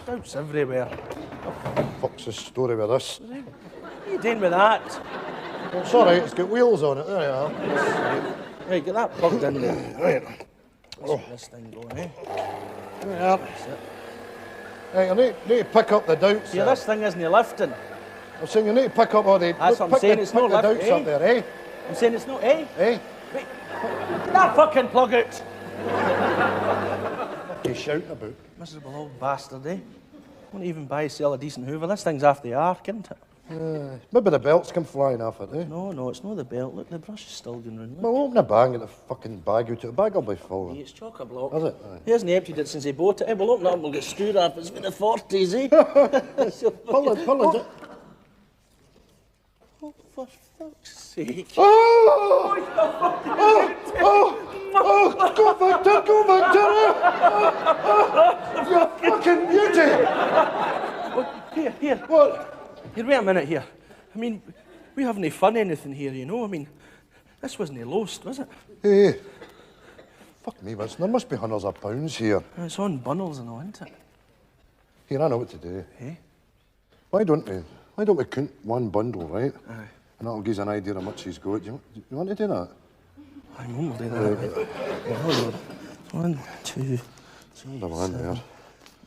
Doubts everywhere. Fuck's the story with this? What are you doing with that? Well, it's all right, it's got wheels on it. There you are. Right, get that plugged in there. Right. Let's get this thing going, eh? There you are. That's it. Hey, I need to pick up the doubts. Yeah, this thing isn't lifting. I'm saying you need to pick up all the... That's what I'm saying, it's not the lift, doubts eh? up there, eh? I'm saying it's not, eh? Eh? Wait. Get that fucking plug out! What are you shouting about? Miserable old bastard, eh? Won't even buy or sell a decent Hoover. This thing's off the arc, isn't it? Maybe the belts come flying off it, eh? No, it's not the belt. Look, the brush is still going round. Well, open the bag and get the fucking bag out. The bag will be full. It's chock-a-block. Is it? Aye. He hasn't emptied it since he bought it. Eh? We'll open it up and we'll get screwed up. It's been the 40s, eh? Pull it. Oh, for fuck's sake. Oh, go Victor! You fucking beauty! Here. What? Here, wait a minute here. I mean, we haven't fun anything here, you know. I mean, this wasn't lost, was it? Hey, fuck me, Winston. There must be hundreds of pounds here. It's on bundles and all, isn't it? Here, I know what to do. Eh? Why don't we count one bundle, right? Aye. And that'll give us an idea how much he's got. You want to do that? I'm on do that. Hold on. 1, 2, 3, Hold on there.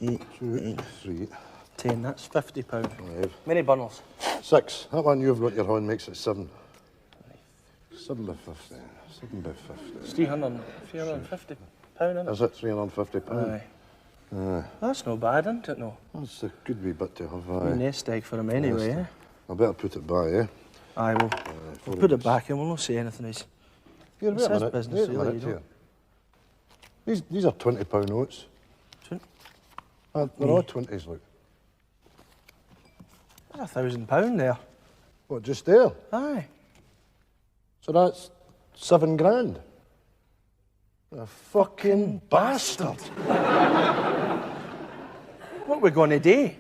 8, 2, 3, 10. That's £50. 5, Many bundles? 6. That one you've got your hand makes it 7. 7 by 50. 7 by 50. It's £350, isn't it? Is it £350? Aye. Aye. That's not bad, isn't it, no? That's a good wee bit to have, A aye. nest egg for him anyway, eh? I better put it by, eh? Aye, we'll put it back and we'll not say anything. Here, It's wait a his minute. business, Wait a really, minute you know. here. These are £20 notes. They're all 20s, look. That's £1,000 there. What, just there? Aye. So that's 7 grand. A fucking bastard. What are we going to do?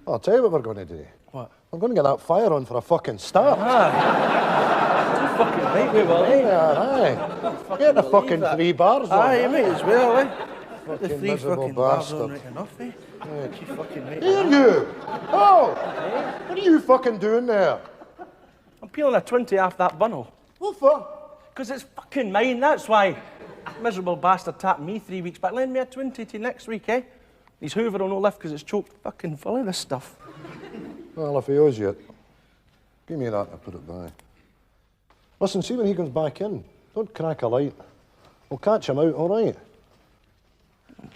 I'll tell you what we're going to do. What? We're going to get that fire on for a fucking start. You're fucking right, we will, eh? Aye. Get the believe fucking that. 3 bars on. Aye, you may as well, eh? Put the Fucking 3 miserable fucking bars on bastard. right enough, eh? You fucking right. Here you! Oh! What are you fucking doing there? I'm peeling a 20 off that bundle. What for? Because it's fucking mine, that's why. Miserable bastard tapped me 3 weeks back. Lend me a 20 to next week, eh? His Hoover will no lift because it's choked fucking full of this stuff. Well, if he owes you it, give me that and I'll put it by. Listen, see when he comes back in, don't crack a light. We'll catch him out, all right?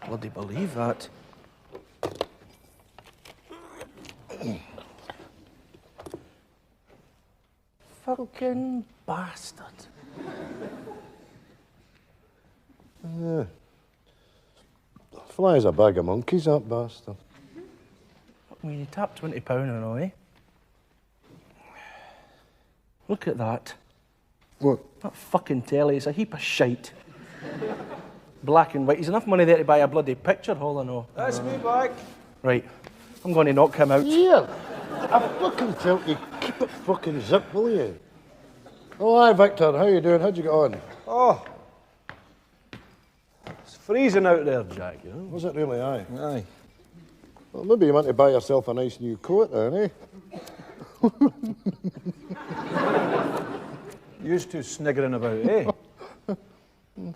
Bloody believe that. Fucking bastard. Flies a bag of monkeys, that bastard. I mean, you tapped £20 and all, eh? Look at that. What? That fucking telly is a heap of shite. Black and white. He's enough money there to buy a bloody picture hall and all. That's me back. Right. I'm going to knock him out. Here! I fucking tell you, keep it fucking zip, will you? Oh, hi, Victor. How you doing? How'd you get on? Oh. It's freezing out there, Jack, you know. Was it really, aye? Aye. Well, maybe you want to buy yourself a nice new coat then, eh? Used to sniggering about, eh?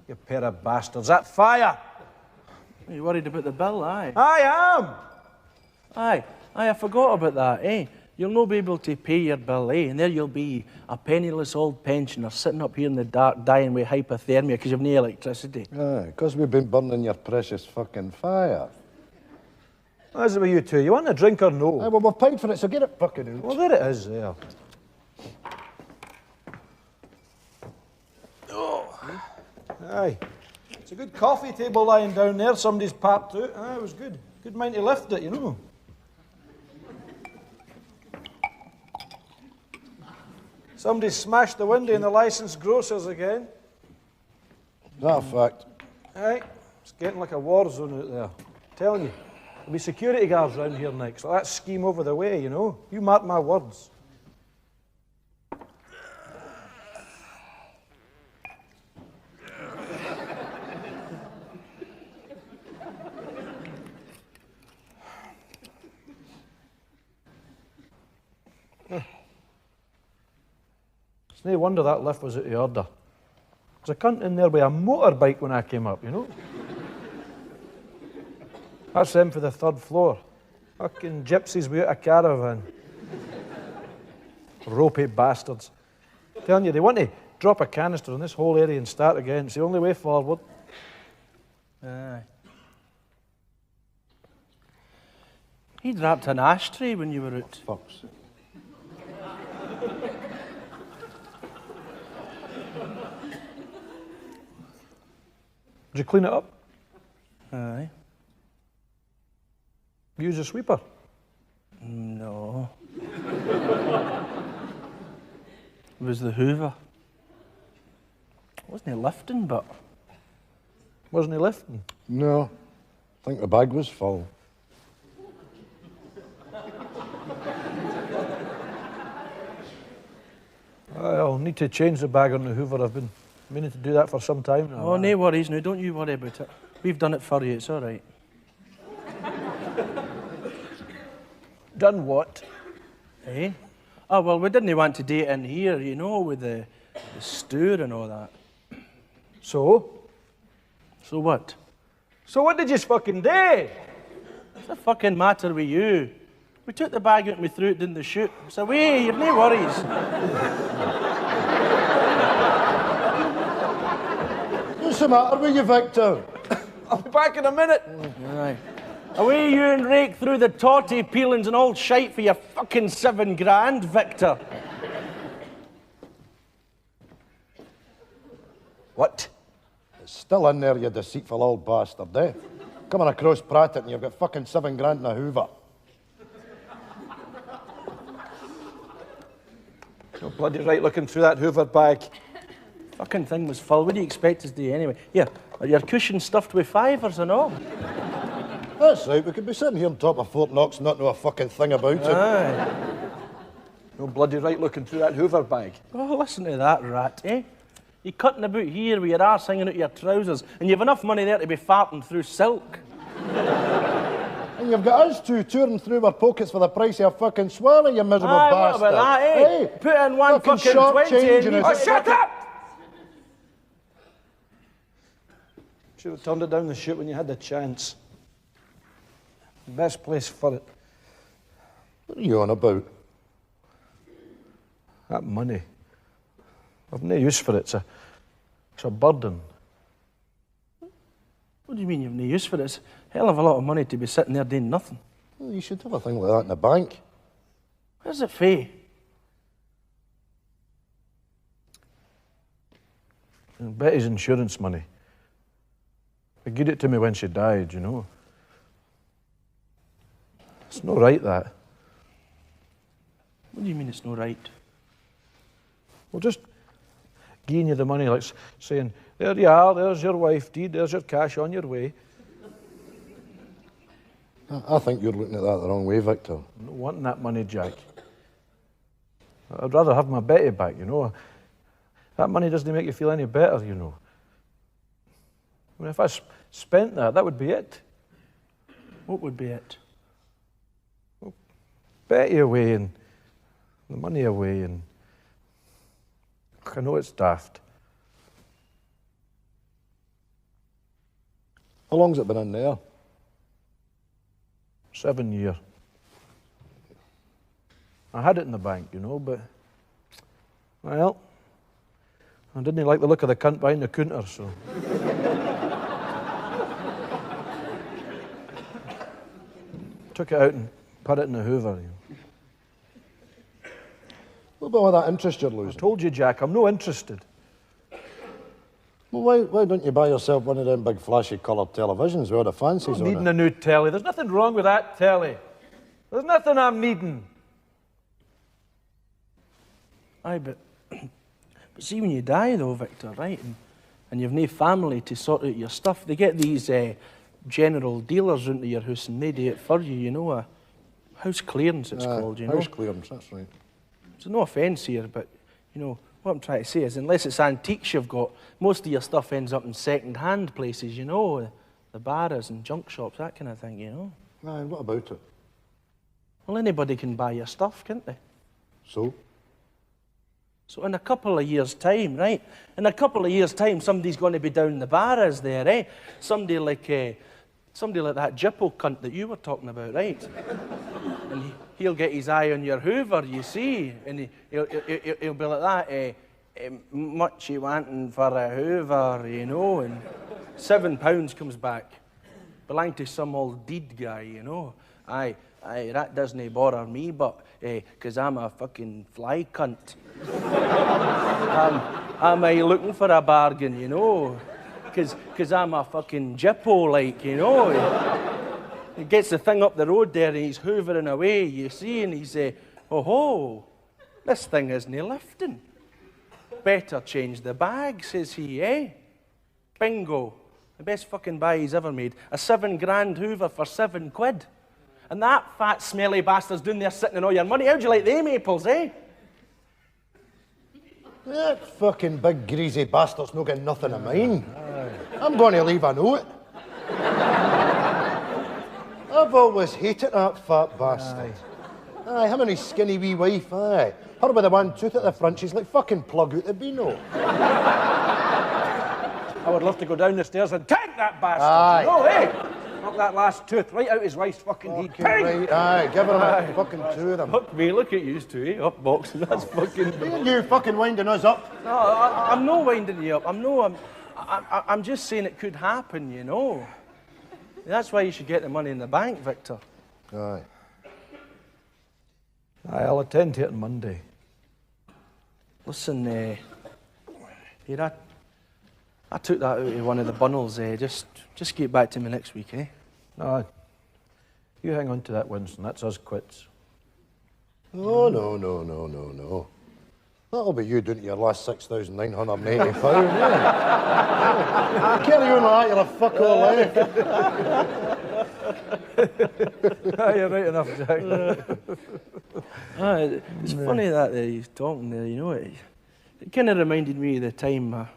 You pair of bastards. That fire! Are you worried about the bill? Aye. I am! Aye. I forgot about that, eh? You'll not be able to pay your bill, eh? And there you'll be, a penniless old pensioner sitting up here in the dark dying with hypothermia because you've no electricity. Aye, because we've been burning your precious fucking fire. How's it with you two? You want a drink or no? Aye, well, we've paid for it, so get it fucking out. Well, there it is, there. Oh. Aye. It's a good coffee table lying down there. Somebody's papped out. Ah, it was good. Good mind to lift it, you know. Somebody smashed the window in the licensed grocers again. Is that a fact? Aye, it's getting like a war zone out there. I'm telling you, there'll be security guards round here next. Like that scheme over the way, you know. You mark my words. It's no wonder that lift was out of order. There's a cunt in there with a motorbike when I came up, you know. That's them for the third floor. Fucking gypsies without a caravan. Ropey bastards. I'm telling you, they want to drop a canister in this whole area and start again. It's the only way forward. Aye. He dropped an ashtray when you were out. Fuck's sake. Did you clean it up? Aye. Use a sweeper? No. It was the Hoover. Wasn't he lifting, but... Wasn't he lifting? No. I think the bag was full. I'll need to change the bag on the Hoover. I've been meaning to do that for some time now. Oh, no worries now. Don't you worry about it. We've done it for you. It's all right. Done what? Eh? Oh, well, we didn't want to do it in here, you know, with the stoor and all that. So? So what? So what did you fucking do? What's the fucking matter with you? We took the bag out and we threw it in the chute. It's away, you've no worries. What's the matter with you, Victor? I'll be back in a minute. Aye. Away you and rake through the totty peelings and all shite for your fucking £7 Victor. What? It's still in there, you deceitful old bastard, eh? Coming across Pratt and you've got fucking £7 in a Hoover. You're bloody right looking through that Hoover bag. Fucking thing was full. What do you expect us to do anyway? Here, are your cushions stuffed with fivers and all? That's right, we could be sitting here on top of Fort Knox not know a fucking thing about it. Aye. You're bloody right looking through that Hoover bag. Oh, listen to that rat, eh? You're cutting about here with your arse hanging out your trousers, and you've enough money there to be farting through silk. And you've got us two touring through our pockets for the price of a fucking swallow, you miserable Aye, bastard. what about that, eh? Hey, Put in one fucking short 20 change and in you... it. Oh, shut up! Should have turned it down the chute when you had the chance. Best place for it. What are you on about? That money. I've no use for it. It's a burden. What do you mean you've no use for it? It's a hell of a lot of money to be sitting there doing nothing. Well, you should have a thing like that in the bank. Where's it fae? Betty's insurance money. They gave it to me when she died, you know. It's not right, that. What do you mean it's no right? Well, just giving you the money, like saying, there you are, there's your wife, deed, there's your cash on your way. I think you're looking at that the wrong way, Victor. I'm not wanting that money, Jack. I'd rather have my Betty back, you know. That money doesn't make you feel any better, you know. I mean, if I spent that, that would be it. What would be it? Betty away and the money away and... I know it's daft. How long's it been in there? 7 years. I had it in the bank, you know, but... Well, I didn't like the look of the cunt behind the counter, so... Took it out and put it in the Hoover. You know. What about all that interest you're I losing? told you, Jack, I'm no interested. Well, why don't you buy yourself one of them big flashy coloured televisions with all the fancies on Needing it? a new telly. There's nothing wrong with that telly. There's nothing I'm needing. Aye, but see, when you die, though, Victor, right, and you've no family to sort out your stuff, they get these general dealers into your house and they do it for you, you know, a house clearance it's called, you know. House clearance, that's right. So no offence here, but, you know, what I'm trying to say is, unless it's antiques you've got, most of your stuff ends up in second-hand places, you know, the bars and junk shops, that kind of thing, you know. Aye, what about it? Well, anybody can buy your stuff, can't they? So? So in a couple of years' time, right? In a couple of years' time, somebody's going to be down the bars there, eh? Somebody like that Jippo cunt that you were talking about, right? And he'll get his eye on your Hoover, you see, and he'll be like that, much you wanting for a Hoover, you know, and £7 comes back, belonging to some old deed guy, you know. Aye, that doesn't bother me, but, 'cause I'm a fucking fly cunt. Am I looking for a bargain, you know? 'Cause I'm a fucking Jippo, like, you know. He gets the thing up the road there and he's hoovering away, you see, and he's, oh ho, this thing isn't lifting. Better change the bag, says he, eh? Bingo. The best fucking buy he's ever made. A £7 Hoover for £7. And that fat, smelly bastard's down there sitting on all your money. How'd you like them apples, eh? That fucking big greasy bastard's not got nothing of mine. I'm going to leave a note. I've always hated that fat bastard. Aye, him and his skinny wee wife, aye. Her with the one tooth at the front, she's like fucking plug out the beano. I would love to go down the stairs and take that bastard. Aye. You know, eh? Knock that last tooth right out his wife's fucking head. Right, aye, give her a fucking two of them. Fuck me, look at you two, eh? Up boxing, that's fucking... Ain't you fucking winding us up? No, I'm not winding you up. I'm just saying it could happen, you know. That's why you should get the money in the bank, Victor. Aye. Aye, I'll attend to it on Monday. Listen, here, I took that out of one of the bundles. Just get back to me next week, eh? No, you hang on to that, Winston. That's us quits. Oh, no. That'll be you doing to your last £6,980. Carry on like that, you'll have fuck all left. Aye, you're right enough, Jack. It's funny that he's talking there, you know. It kind of reminded me of the time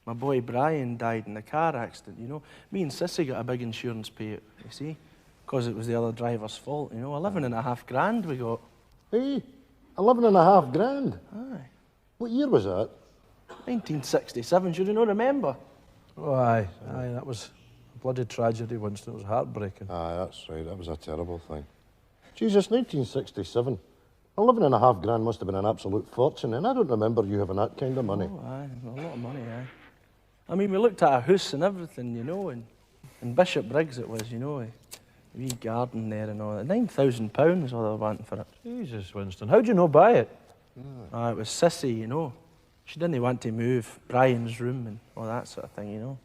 my boy Brian died in a car accident, you know. Me and Sissy got a big insurance payout, you see, because it was the other driver's fault, you know. 11.5 grand we got. Hey, 11.5 grand? Aye. What year was that? 1967, should you not remember? Oh, aye, that was a bloody tragedy, Winston. It was heartbreaking. Aye, that's right. That was a terrible thing. Jesus, 1967. 11.5 grand must have been an absolute fortune, and I don't remember you having that kind of money. Oh, aye, a lot of money, aye. I mean, we looked at a house and everything, you know, and Bishop Briggs it was, you know, a wee garden there and all that. £9,000 is all they were wanting for it. Jesus, Winston. How'd you know buy it? It was Sissy, you know. She didn't want to move Brian's room and all that sort of thing, you know.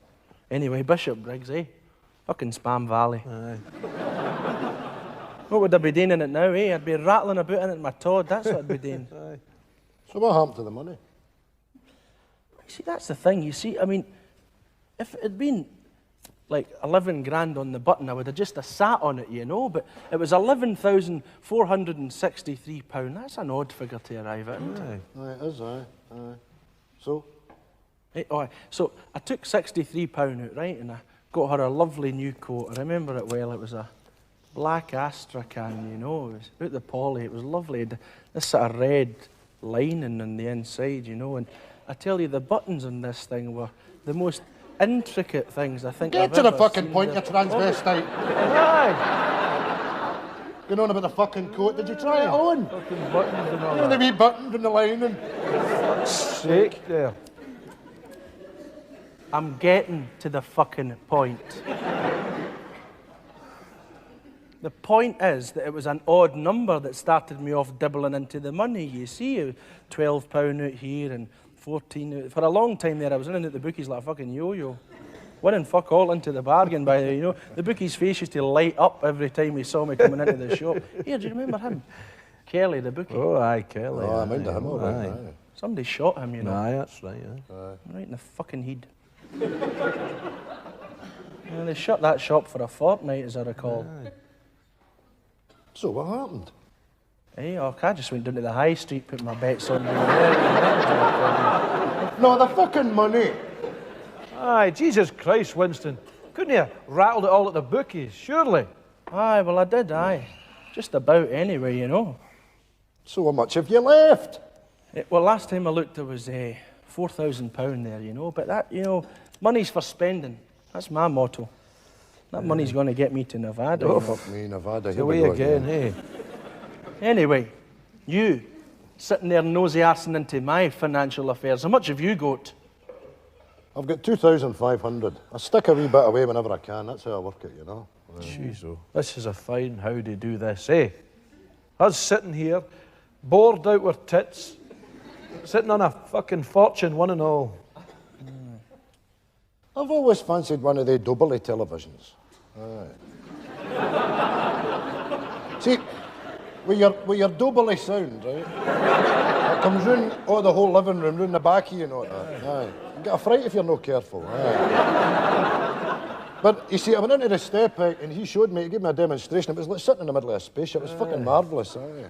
Anyway, Bishop Briggs, eh? Fucking Spam Valley. Aye. What would I be doing in it now, eh? I'd be rattling about in it with my Todd, that's what I'd be doing. Aye. So what happened to the money? See, that's the thing, you see, I mean, if it had been like 11 grand on the button, I would have just sat on it, you know, but it was £11,463. That's an odd figure to arrive at, isn't it? Aye. Aye, it is, aye. So? So I took £63 out, right, and I got her a lovely new coat. I remember it well. It was a black Astrakhan, you know. It was out the poly. It was lovely. It had this sort of red lining on the inside, you know, and I tell you, the buttons on this thing were the most intricate things I think I've Get to the ever fucking seen. point, you transvestite. Aye. Going on about the fucking coat. Did you try it on? Fucking buttons and all You know, the that. wee buttons and the lining. Sake there. I'm getting to the fucking point. The point is that it was an odd number that started me off dibbling into the money, you see. £12 out here and 14. For a long time there, I was in and out the bookies like a fucking yo-yo. Winning fuck all into the bargain, by the way, you know. The bookie's face used to light up every time he saw me coming into the shop. Here, do you remember him? Kelly, the bookie. Oh, aye, Kelly. Oh, I mind him, all right. Aye. Aye. Somebody shot him, you know. Aye, that's right, aye. Right in the fucking head. And they shut that shop for a fortnight, as I recall. Aye. So what happened? Hey, I just went down to the high street, put my bets on. No, the fucking money. Aye, Jesus Christ, Winston. Couldn't you have rattled it all at the bookies, surely? Aye, well, I did, aye. Just about anyway, you know. So how much have you left? Well, last time I looked, there was £4,000 there, you know. But that, you know, money's for spending. That's my motto. That money's going to get me to Nevada. Oh, You know. fuck me, Nevada. Here Away we go again, eh? Anyway, you, sitting there nosy-arsing into my financial affairs, how much have you got? I've got 2,500. I stick a wee bit away whenever I can. That's how I work it, you know. Jeez, oh. This is a fine how to do this, eh? Us sitting here, bored out with tits, sitting on a fucking fortune, one and all. I've always fancied one of the doubly televisions. Aye. See, with your doubly sound, right? It comes round the whole living room, round the back of you, know that. Aye. You get a fright if you're not careful. Aye. But you see, I went into the step out and he showed me, he gave me a demonstration. It was like sitting in the middle of a spaceship. It was fucking marvellous. Aye.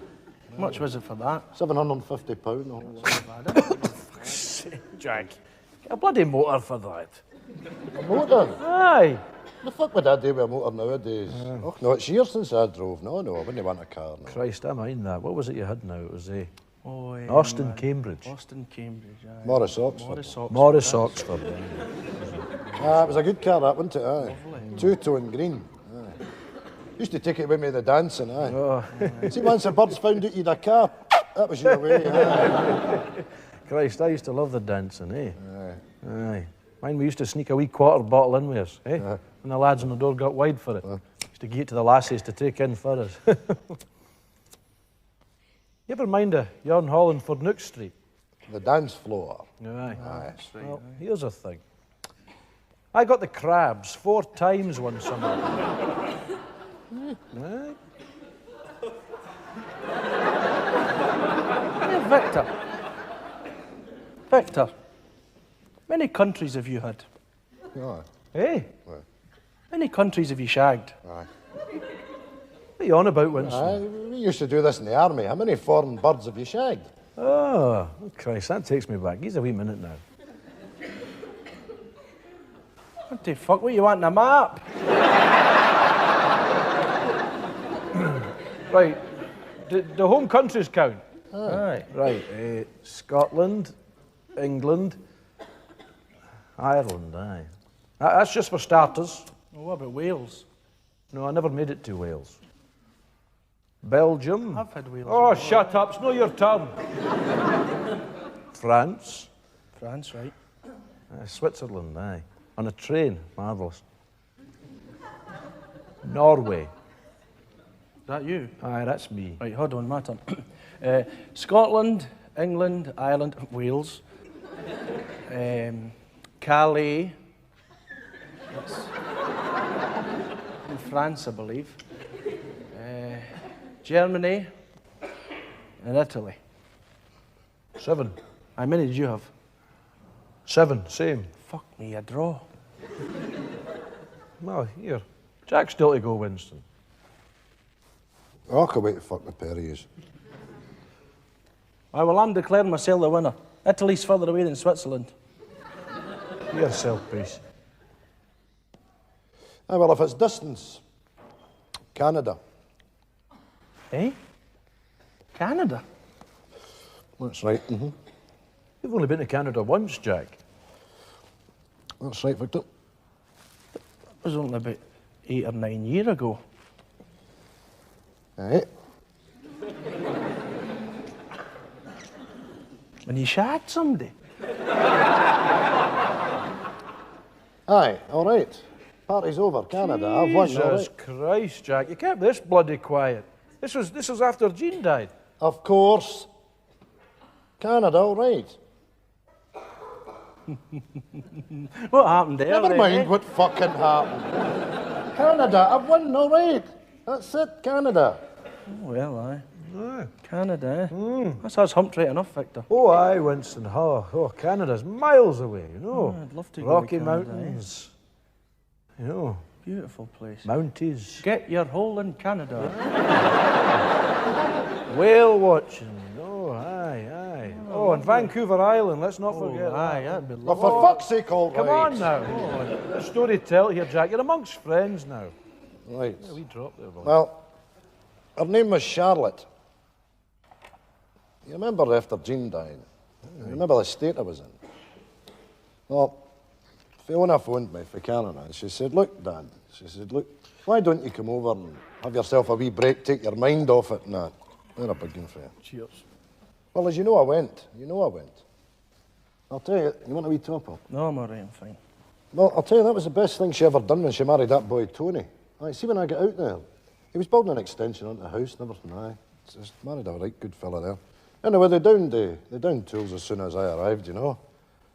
How much was it for that? £750. Jack, get a bloody motor for that. A motor? Aye. The fuck would I do with a motor nowadays? Oh, no, it's years since I drove. No, I wouldn't want a car now. Christ, I mind that. What was it you had now? It was Austin, Cambridge. Austin, Cambridge, aye. Morris Oxford. Morris Oxford. Ah, it was a good car, that, wasn't it? Aye. Two-tone green. Aye. Used to take it with me to the dancing, aye. Oh. See, once the birds found out you'd a car, that was your way, aye. Christ, I used to love the dancing, eh? Aye. Mind, we used to sneak a wee quarter bottle in with us, eh? When the lads on the door got wide for it. Used to give it to the lassies to take in for us. You ever mind a yarn Hollingford Nook Street? The dance floor. Aye. Aye. Well, here's a thing. I got the crabs 4 times one summer. Aye. Hey, Victor. Victor, many countries have you had? Aye. Hey, How many countries have you shagged? Aye. what are you on about, Winston? Aye. We used to do this in the army. How many foreign birds have you shagged? Oh, Christ, that takes me back. He's a wee minute now. What the fuck? What you want, a map? Right, the home countries count. Aye. Right, Scotland, England, Ireland, aye. That's just for starters. Well, what about Wales? No, I never made it to Wales. Belgium. I've had Wales. Oh, shut up, it's not your turn. France. France, right? Switzerland, aye. On a train, marvellous. Norway. Is that you? Aye, that's me. Right, hold on, my turn. Scotland, England, Ireland, Wales, Calais, that's in France, I believe, Germany, and Italy. 7. How many did you have? 7, same. Fuck me, a draw. Well, here. Jack's still to go, Winston. Oh, I can't wait to fuck the Perry's. I will, I'm declaring myself the winner. Italy's further away than Switzerland. Yourself, please. Aye, well, if it's distance, Canada. Eh? Canada? That's right. You've only been to Canada once, Jack. That's right, Victor. That was only about 8 or 9 years ago. Aye. When you shagged somebody. Aye, all right. Party's over, Canada. I've won, all Jesus right. Christ, Jack. You kept this bloody quiet. This was after Jean died. Of course. Canada, all right. What happened there? Never then, mind eh? what fucking happened. Canada, I've won, all right. That's it, Canada. Oh, well, aye. Aye. Canada, eh? That's Humphrey enough, Victor. Oh, aye, Winston. Oh, Canada's miles away, you know. I'd love to go Rocky to Canada, Mountains. You know, Beautiful place. Mounties. Get your hole in Canada. Whale watching. Oh, aye. Oh, and Vancouver Island, let's not forget Aye, that. that'd be Well, lovely. for fuck's sake, all right. Come on now. A story to tell here, Jack. You're amongst friends now. Right. Yeah, we dropped there, boy. Well, her name was Charlotte. You remember after Jean died? You remember the state I was in? Well, Fiona phoned me for Canada and she said, look, Dad, she said, look, why don't you come over and have yourself a wee break, take your mind off it and that. They're a big one for you. Cheers. Well, as you know, I went. I'll tell you, you want a wee top-up? No, I'm all right, I'm fine. Well, I'll tell you, that was the best thing she ever done when she married that boy, Tony. I see when I got out there, he was building an extension onto the house and everything, aye. Just married a right good fella there. Anyway, they downed tools as soon as I arrived, you know.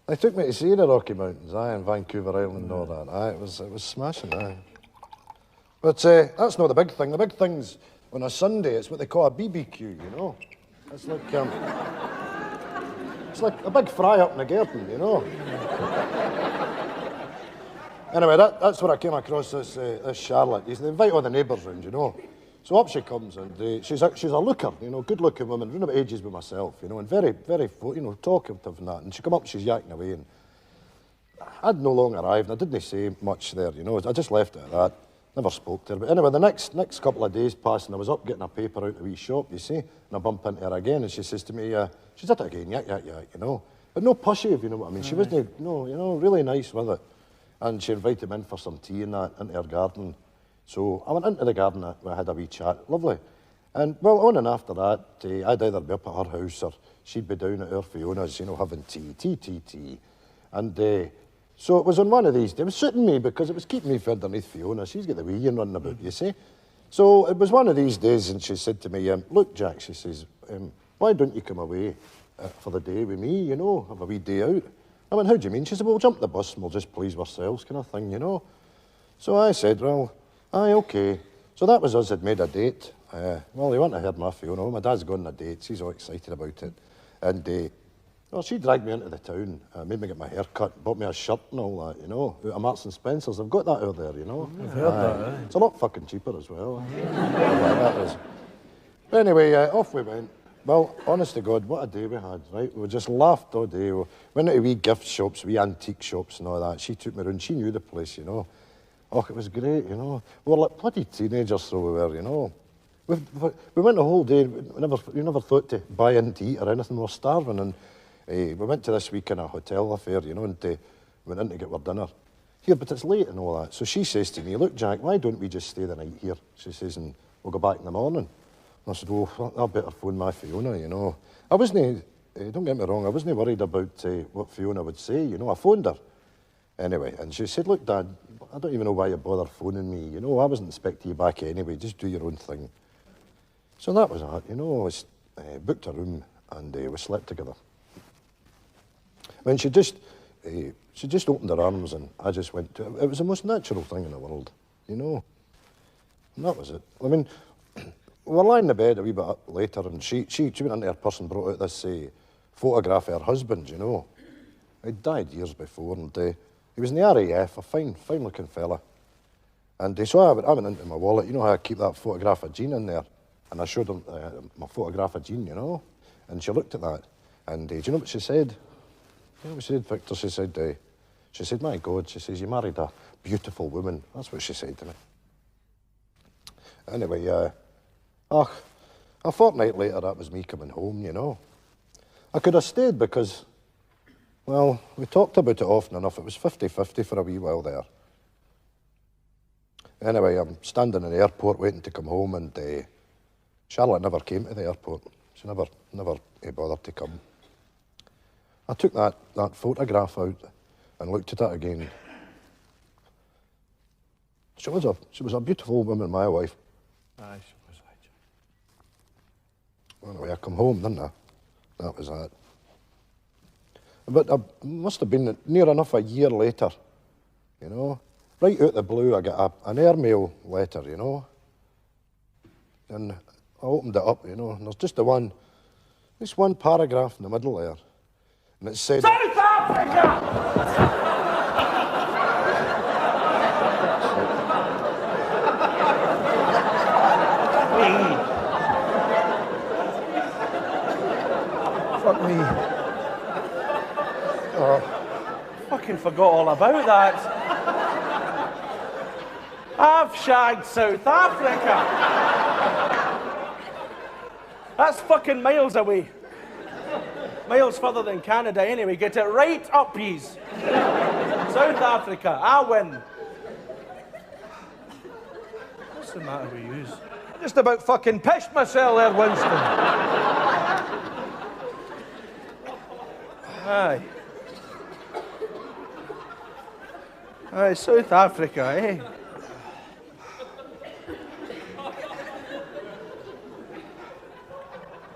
They took me to see the Rocky Mountains, aye, and Vancouver Island and all that, aye. It was smashing, aye. But that's not the big thing. The big thing's on a Sunday, it's what they call a BBQ, you know. It's like a big fry up in the garden, you know. Anyway, that's where I came across this Charlotte. They invite all the neighbours round, you know. So up she comes, and she's a looker, you know, good-looking woman, round about ages with myself, you know, and very, you know, talkative and that. And she come up, she's yakking away, and I'd no long arrived, and I didn't say much there, you know. I just left it at that. Never spoke to her. But anyway, the next couple of days passed, and I was up getting a paper out of the wee shop, you see, and I bump into her again, and she says to me, she's at it again, yak, you know. But no pushy, if you know what I mean. She wasn't, no, you know, really nice with it. And she invited me in for some tea and that, into her garden. So I went into the garden, we had a wee chat, lovely. And, well, on and after that, I'd either be up at her house or she'd be down at her Fiona's, you know, having tea. And so it was on one of these, it was suiting me because it was keeping me underneath Fiona. She's got the wee and running about, you see. So it was one of these days and she said to me, look, Jack, she says, why don't you come away for the day with me, you know, have a wee day out? I went, how do you mean? She said, well, we'll jump the bus and we'll just please ourselves kind of thing, you know. So I said, well, aye, okay. So that was us had made a date. Well, you wouldn't have heard my Fiona. My dad's gone on a date. She's all excited about it. And, well, she dragged me into the town, made me get my hair cut, bought me a shirt and all that, you know, out of Marks and Spencer's. I've got that out there, you know. I've heard that, eh? It's a lot fucking cheaper as well. That is. But anyway, off we went. Well, honest to God, what a day we had, right? We just laughed all day. We went into wee gift shops, wee antique shops and all that. She took me around. She knew the place, you know. Oh, it was great, you know. We were like bloody teenagers, so we were, you know. We went the whole day. We never thought to buy in to eat or anything. We were starving. And we went to this wee kind of hotel affair, you know, and went in to get our dinner. Here, but it's late and all that. So she says to me, look, Jack, why don't we just stay the night here? She says, and we'll go back in the morning. And I said, well, I better phone my Fiona, you know. I wasn't, don't get me wrong, I wasn't worried about what Fiona would say, you know. I phoned her. Anyway, and she said, look, Dad, I don't even know why you bother phoning me. You know, I wasn't expecting you back anyway. Just do your own thing. So that was that, you know. I booked a room and we slept together. When she just opened her arms and I just went to it. It was the most natural thing in the world, you know. And that was it. I mean, we were lying in the bed a wee bit later and she went into her purse and brought out this photograph of her husband, you know. He'd died years before and he was in the RAF, a fine-looking fella. And so I went into my wallet, you know how I keep that photograph of Jean in there? And I showed her my photograph of Jean, you know. And she looked at that. And do you know what she said? You know what she said, Victor? She said, my God, she says, you married a beautiful woman. That's what she said to me. Anyway, a fortnight later, that was me coming home, you know. I could have stayed because, well, we talked about it often enough. It was 50-50 for a wee while there. Anyway, I'm standing in the airport waiting to come home and Charlotte never came to the airport. She never bothered to come. I took that photograph out and looked at it again. She was a beautiful woman, my wife. Aye, she was, Anyway, I come home, didn't I? That was that. But it must have been near enough a year later, you know. Right out the blue, I got an airmail letter, you know. And I opened it up, you know, and there's just one paragraph in the middle there. And it said... South Africa! Fuck me. Fucking forgot all about that. I've shagged South Africa. That's fucking miles away. Miles further than Canada anyway. Get it right up, yous. South Africa, I win. What's the matter with yous? I just about fucking pissed myself there, Winston. Aye. Aye, South Africa, eh?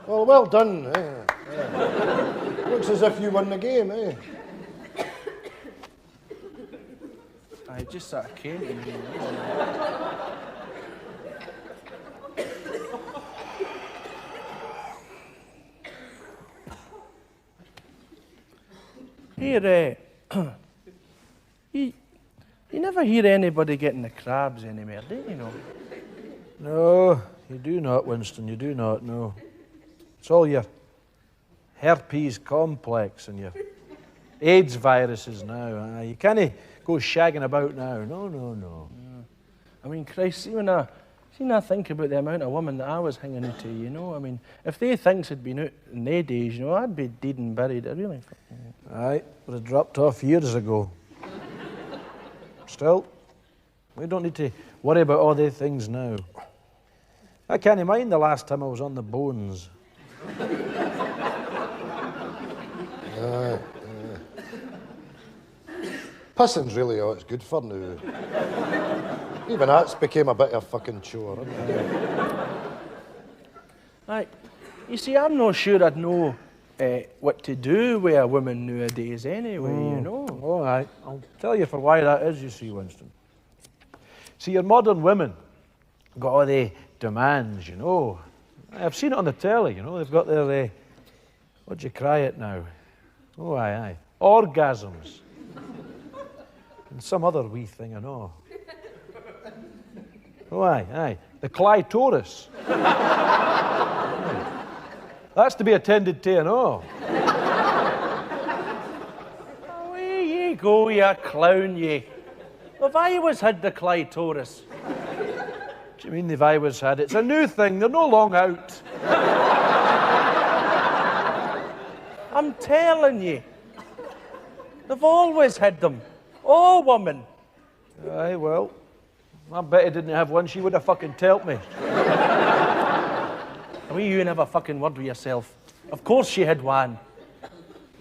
Well done, eh? Looks as if you won the game, eh? I just sort of came to me. Here, you never hear anybody getting the crabs anymore, do you know? No, you do not, Winston, you do not, no. It's all your herpes complex and your AIDS viruses now. You can't go shagging about now. No. I mean, Christ, see when I think about the amount of women that I was hanging into, you know, I mean, if they things had been out in their days, you know, I'd be dead and buried. I really fucking... Aye, would have dropped off years ago. Still, we don't need to worry about all these things now. I can't mind the last time I was on the bones. Pissing's really all it's good for now. Even that's became a bit of a fucking chore, isn't it? Right. You see, I'm not sure I'd know what to do with a woman nowadays anyway, you know. All right, I'll tell you for why that is, you see, Winston. See, your modern women got all the demands, you know. I've seen it on the telly, you know. They've got their, what'd you cry at now? Oh, aye. Orgasms. And some other wee thing, I know. Oh, aye. The clitoris. That's to be attended to, I know. Away ye go, you clown, ye. Have I always had the clitoris? What do you mean they've always had it? It's a new thing, they're no long out. I'm telling you. They've always had them. All women. Aye, well, I bet he didn't have one, she would have fucking told me. Away you and have a fucking word with yourself. Of course she had one.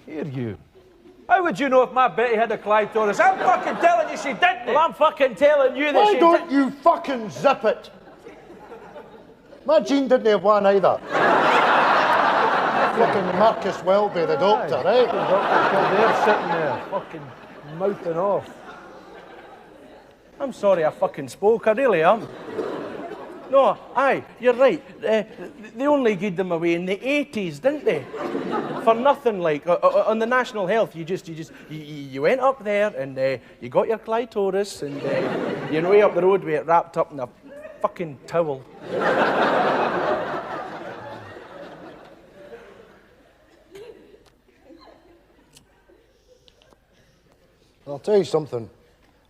Here you. How would you know if my Betty had a clitoris? I'm fucking telling you she didn't. Well, I'm fucking telling you that Why she don't you fucking zip it? My Jean didn't have one either. Fucking Marcus Welby, the doctor, eh? The doctor's still there sitting there, fucking mouthing off. I'm sorry I fucking spoke, I really am. No, aye, you're right. They only gave them away in the 80s, didn't they? For nothing, like, on the National Health, you went up there and you got your clitoris and you know, way up the road with it wrapped up in a fucking towel. I'll tell you something.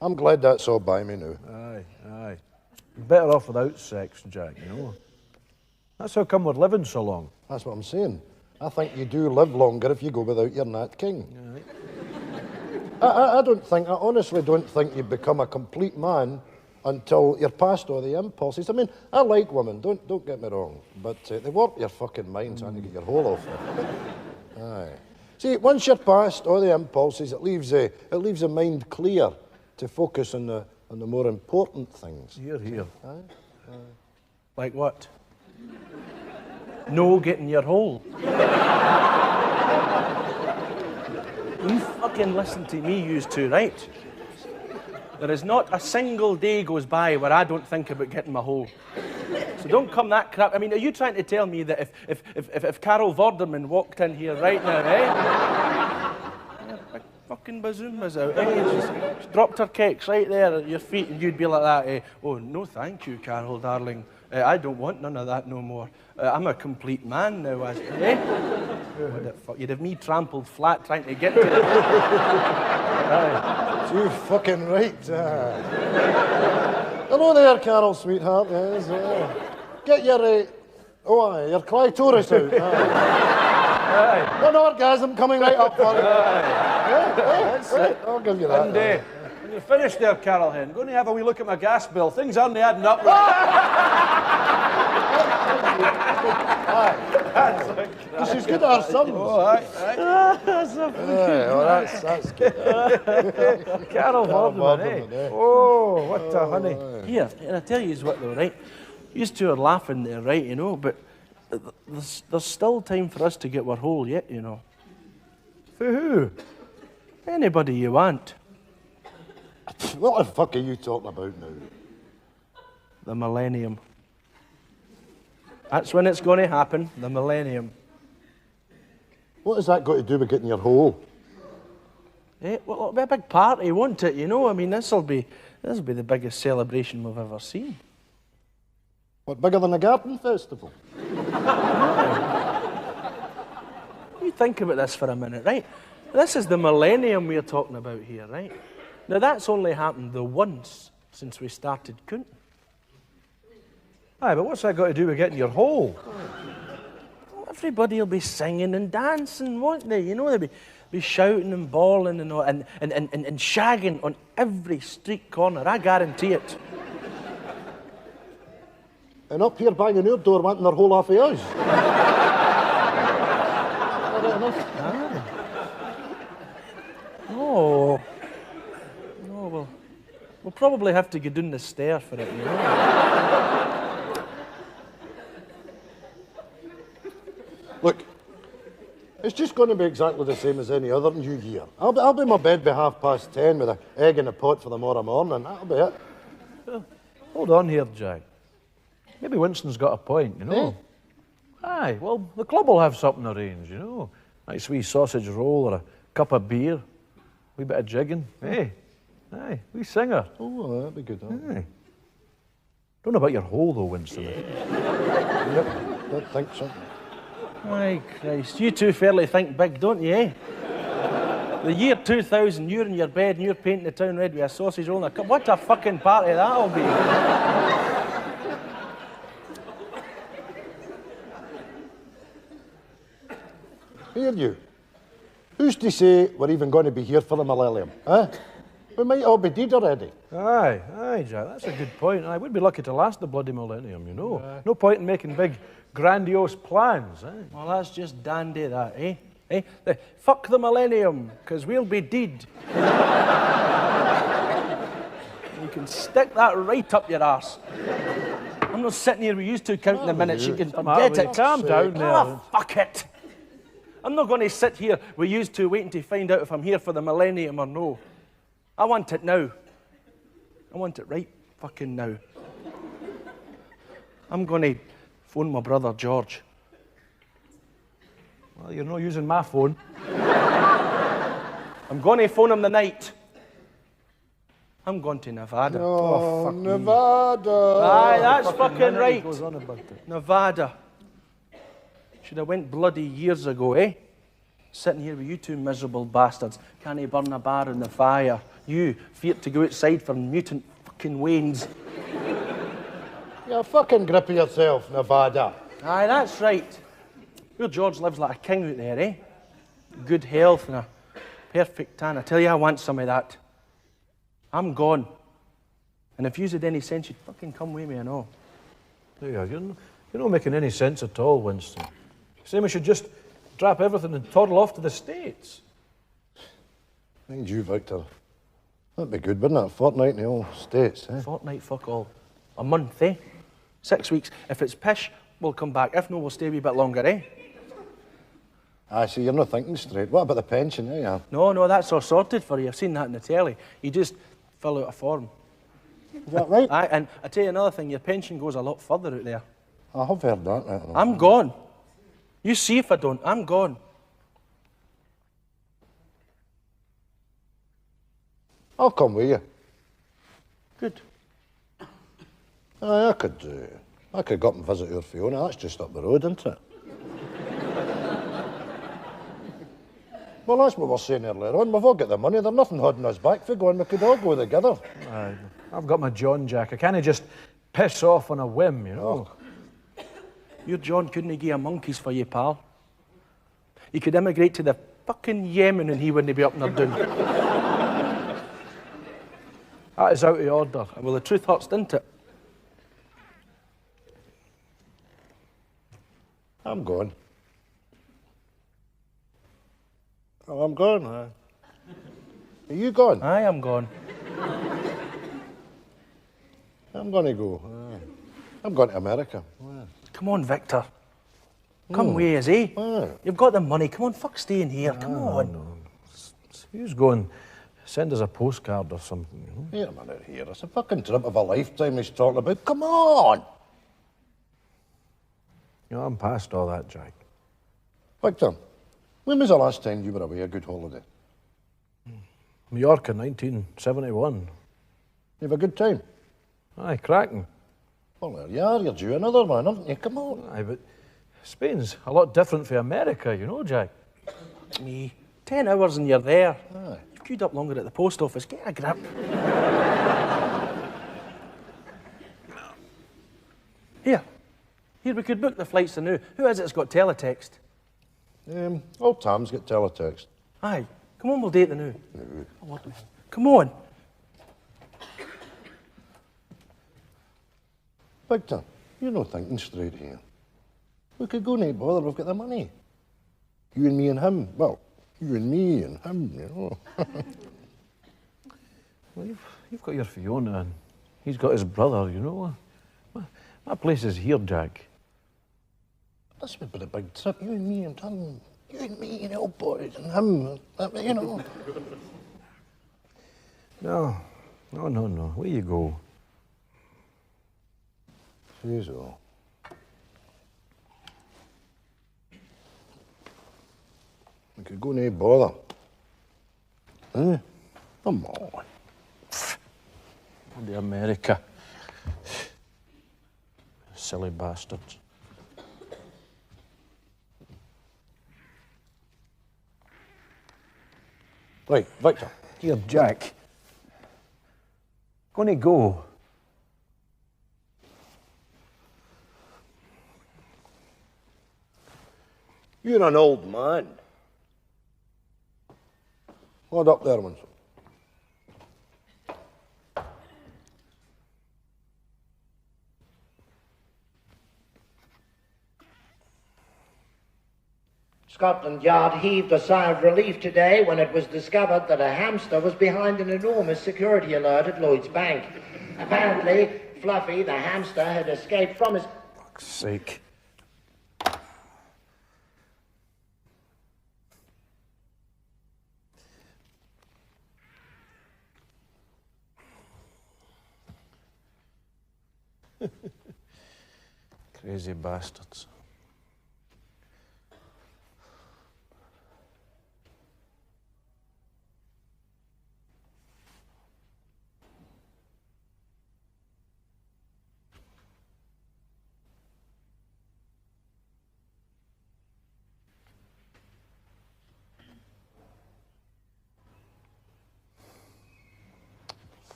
I'm glad that's all by me now. Aye. Better off without sex, Jack, you know. That's how come we're living so long. That's what I'm saying. I think you do live longer if you go without your Nat King. I honestly don't think you become a complete man until you're past all the impulses. I mean, I like women, don't get me wrong, but they warp your fucking mind trying to get your whole off it. Aye. See, once you're past all the impulses, it leaves the mind clear to focus on the more important things. Here. Aye? Like what? No getting your hole. Fucking listen to me, yous two, right? There is not a single day goes by where I don't think about getting my hole. So don't come that crap. I mean, are you trying to tell me that if Carol Vorderman walked in here right now, big fucking bazoomas out, She dropped her cakes right there at your feet and you'd be like that, Oh, no thank you, Carol, darling. I don't want none of that no more. I'm a complete man now, What the fuck? You'd have me trampled flat trying to get to it. Too fucking right. Hello there, Carol, sweetheart. Yes, get your, your clitoris out. An orgasm coming right up for you. That's it. I'll give you that. And when you're finished there, Carol Hen, go and have a wee look at my gas bill. Things aren't adding up. She's good at her sons. That's good. Carol Vorderman, Oh, what a honey. Here, and I tell you what though, right? You two are laughing there, right, but there's still time for us to get our hole yet, For who? Anybody you want. What the fuck are you talking about now? The millennium. That's when it's going to happen, the millennium. What has that got to do with getting your hole? Well, it'll be a big party, won't it, I mean, this'll be the biggest celebration we've ever seen. What, bigger than a garden festival? You think about this for a minute, right? This is the millennium we're talking about here, right? Now, that's only happened the once since we started counting. Aye, but what's that got to do with getting your hole? Well, everybody will be singing and dancing, won't they? They'll be shouting and bawling and shagging on every street corner. I guarantee it. And up here banging our door wanting their hole off of us. No, we'll probably have to go down the stair for it, Look, it's just going to be exactly the same as any other New Year. I'll be in my bed by 10:30 with an egg in a pot for tomorrow morning. That'll be it. Hold on here, Jack. Maybe Winston's got a point, Aye, well, the club will have something arranged, Nice wee sausage roll or a cup of beer, a wee bit of jigging. Aye, wee singer. Oh, that'd be good. Aye. Don't know about your hole, though, Winston. Yep, don't think so. My Christ, you two fairly think big, don't you, The year 2000, you're in your bed and you're painting the town red with a sausage roll and a cup. What a fucking party that'll be. Here you. Who's to say we're even going to be here for the millennium, We might all be dead already. Aye, Jack, that's a good point. I would be lucky to last the bloody millennium, No point in making big, grandiose plans, Well, that's just dandy, that, fuck the millennium, because we'll be dead. You can stick that right up your arse. I'm not sitting here with you two counting the minutes. You can forget it. Calm down there. Oh, fuck it. I'm not going to sit here with you two waiting to find out if I'm here for the millennium or no. I want it now. I want it right fucking now. I'm going to phone my brother George. Well, you're not using my phone. I'm going to phone him tonight. I'm going to Nevada. Oh, fuck Nevada. Aye, that's fucking He right. goes on about it. Nevada. Should have went bloody years ago, Sitting here with you two miserable bastards. Can't burn a bar in the fire. You, feared to go outside for mutant fucking wains. You're fucking grip of yourself, Nevada. Aye, that's right. Your George lives like a king out there, Good health and a perfect tan. I tell you, I want some of that. I'm gone. And if you'd had any sense, you'd fucking come with me, I know. Yeah, you're not making any sense at all, Winston. Saying we should just drop everything and toddle off to the States. Mind you, Victor. That'd be good, wouldn't it? A fortnight in the old States, Fortnight, fuck all. A month, 6 weeks. If it's pish, we'll come back. If no, we'll stay a wee bit longer, I see, you're not thinking straight. What about the pension, eh? No, that's all sorted for you. I've seen that in the telly. You just fill out a form. Is that right? Aye, and I tell you another thing, your pension goes a lot further out there. I have heard that. I'm gone. You see if I don't, I'm gone. I'll come with you. Good. Aye, I could go up and visit your Fiona. That's just up the road, isn't it? Well, that's what we were saying earlier on. We've all got the money. There's nothing holding us back for going. We could all go together. Aye, I've got my John, Jack. I can't just piss off on a whim, you know. Your John couldn't give a monkeys for you, pal. You could immigrate to the fucking Yemen and he wouldn't be up in there doing. That is out of order. Well, the truth hurts, didn't it? I'm going. Oh, I'm going, aye. Are you gone? Aye, I'm gone. I'm going to go. Aye. I'm going to America. Aye. Come on, Victor. Come with us, eh? Aye. You've got the money. Come on, fuck staying here. Come on. No. Who's going? Send us a postcard or something. You know? Here a minute here. It's a fucking trip of a lifetime he's talking about. Come on! You know, I'm past all that, Jack. Victor, when was the last time you were away a good holiday? Mallorca, 1971. You have a good time? Aye, cracking. Well, there you are. You're due another one, aren't you? Come on. Aye, but Spain's a lot different from America, you know, Jack. Me. 10 hours and you're there. Aye. You've queued up longer at the post office. Get a grip. Here, we could book the flights to now. Who is it that's got teletext? Old Tom's got teletext. Aye. Come on, we'll date the now. Come on. Victor, you're not thinking straight here. We could go, no bother, we've got the money. You and me and him. Well, you and me and him, you know. Well, you've got your Fiona and he's got his brother, you know. My place is here, Jack. This would be a big trip. You and me and him. You and me and old boys and him. You know. No. Where you go? See so. We could go, no bother. Eh? Come on. Bloody America. Silly bastards. Right, Victor. Here, Jack. Gonna go. You're an old man. Hold up there, Winston. Scotland Yard heaved a sigh of relief today when it was discovered that a hamster was behind an enormous security alert at Lloyd's Bank. Apparently, Fluffy, the hamster, had escaped from his... Fuck's sake. Crazy bastards.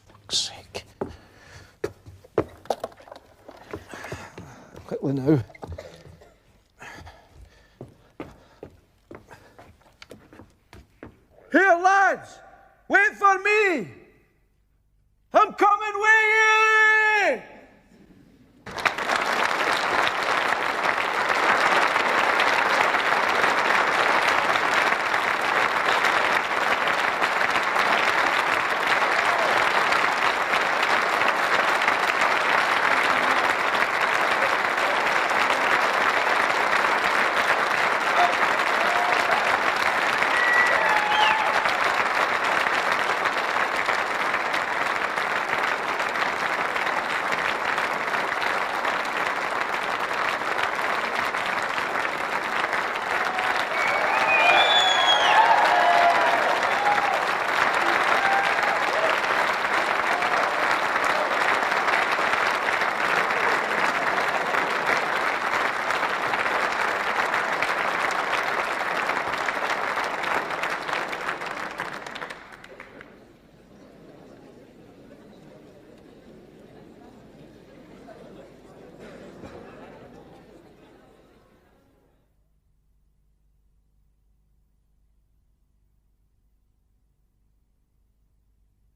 Fuck's sake. Quickly now.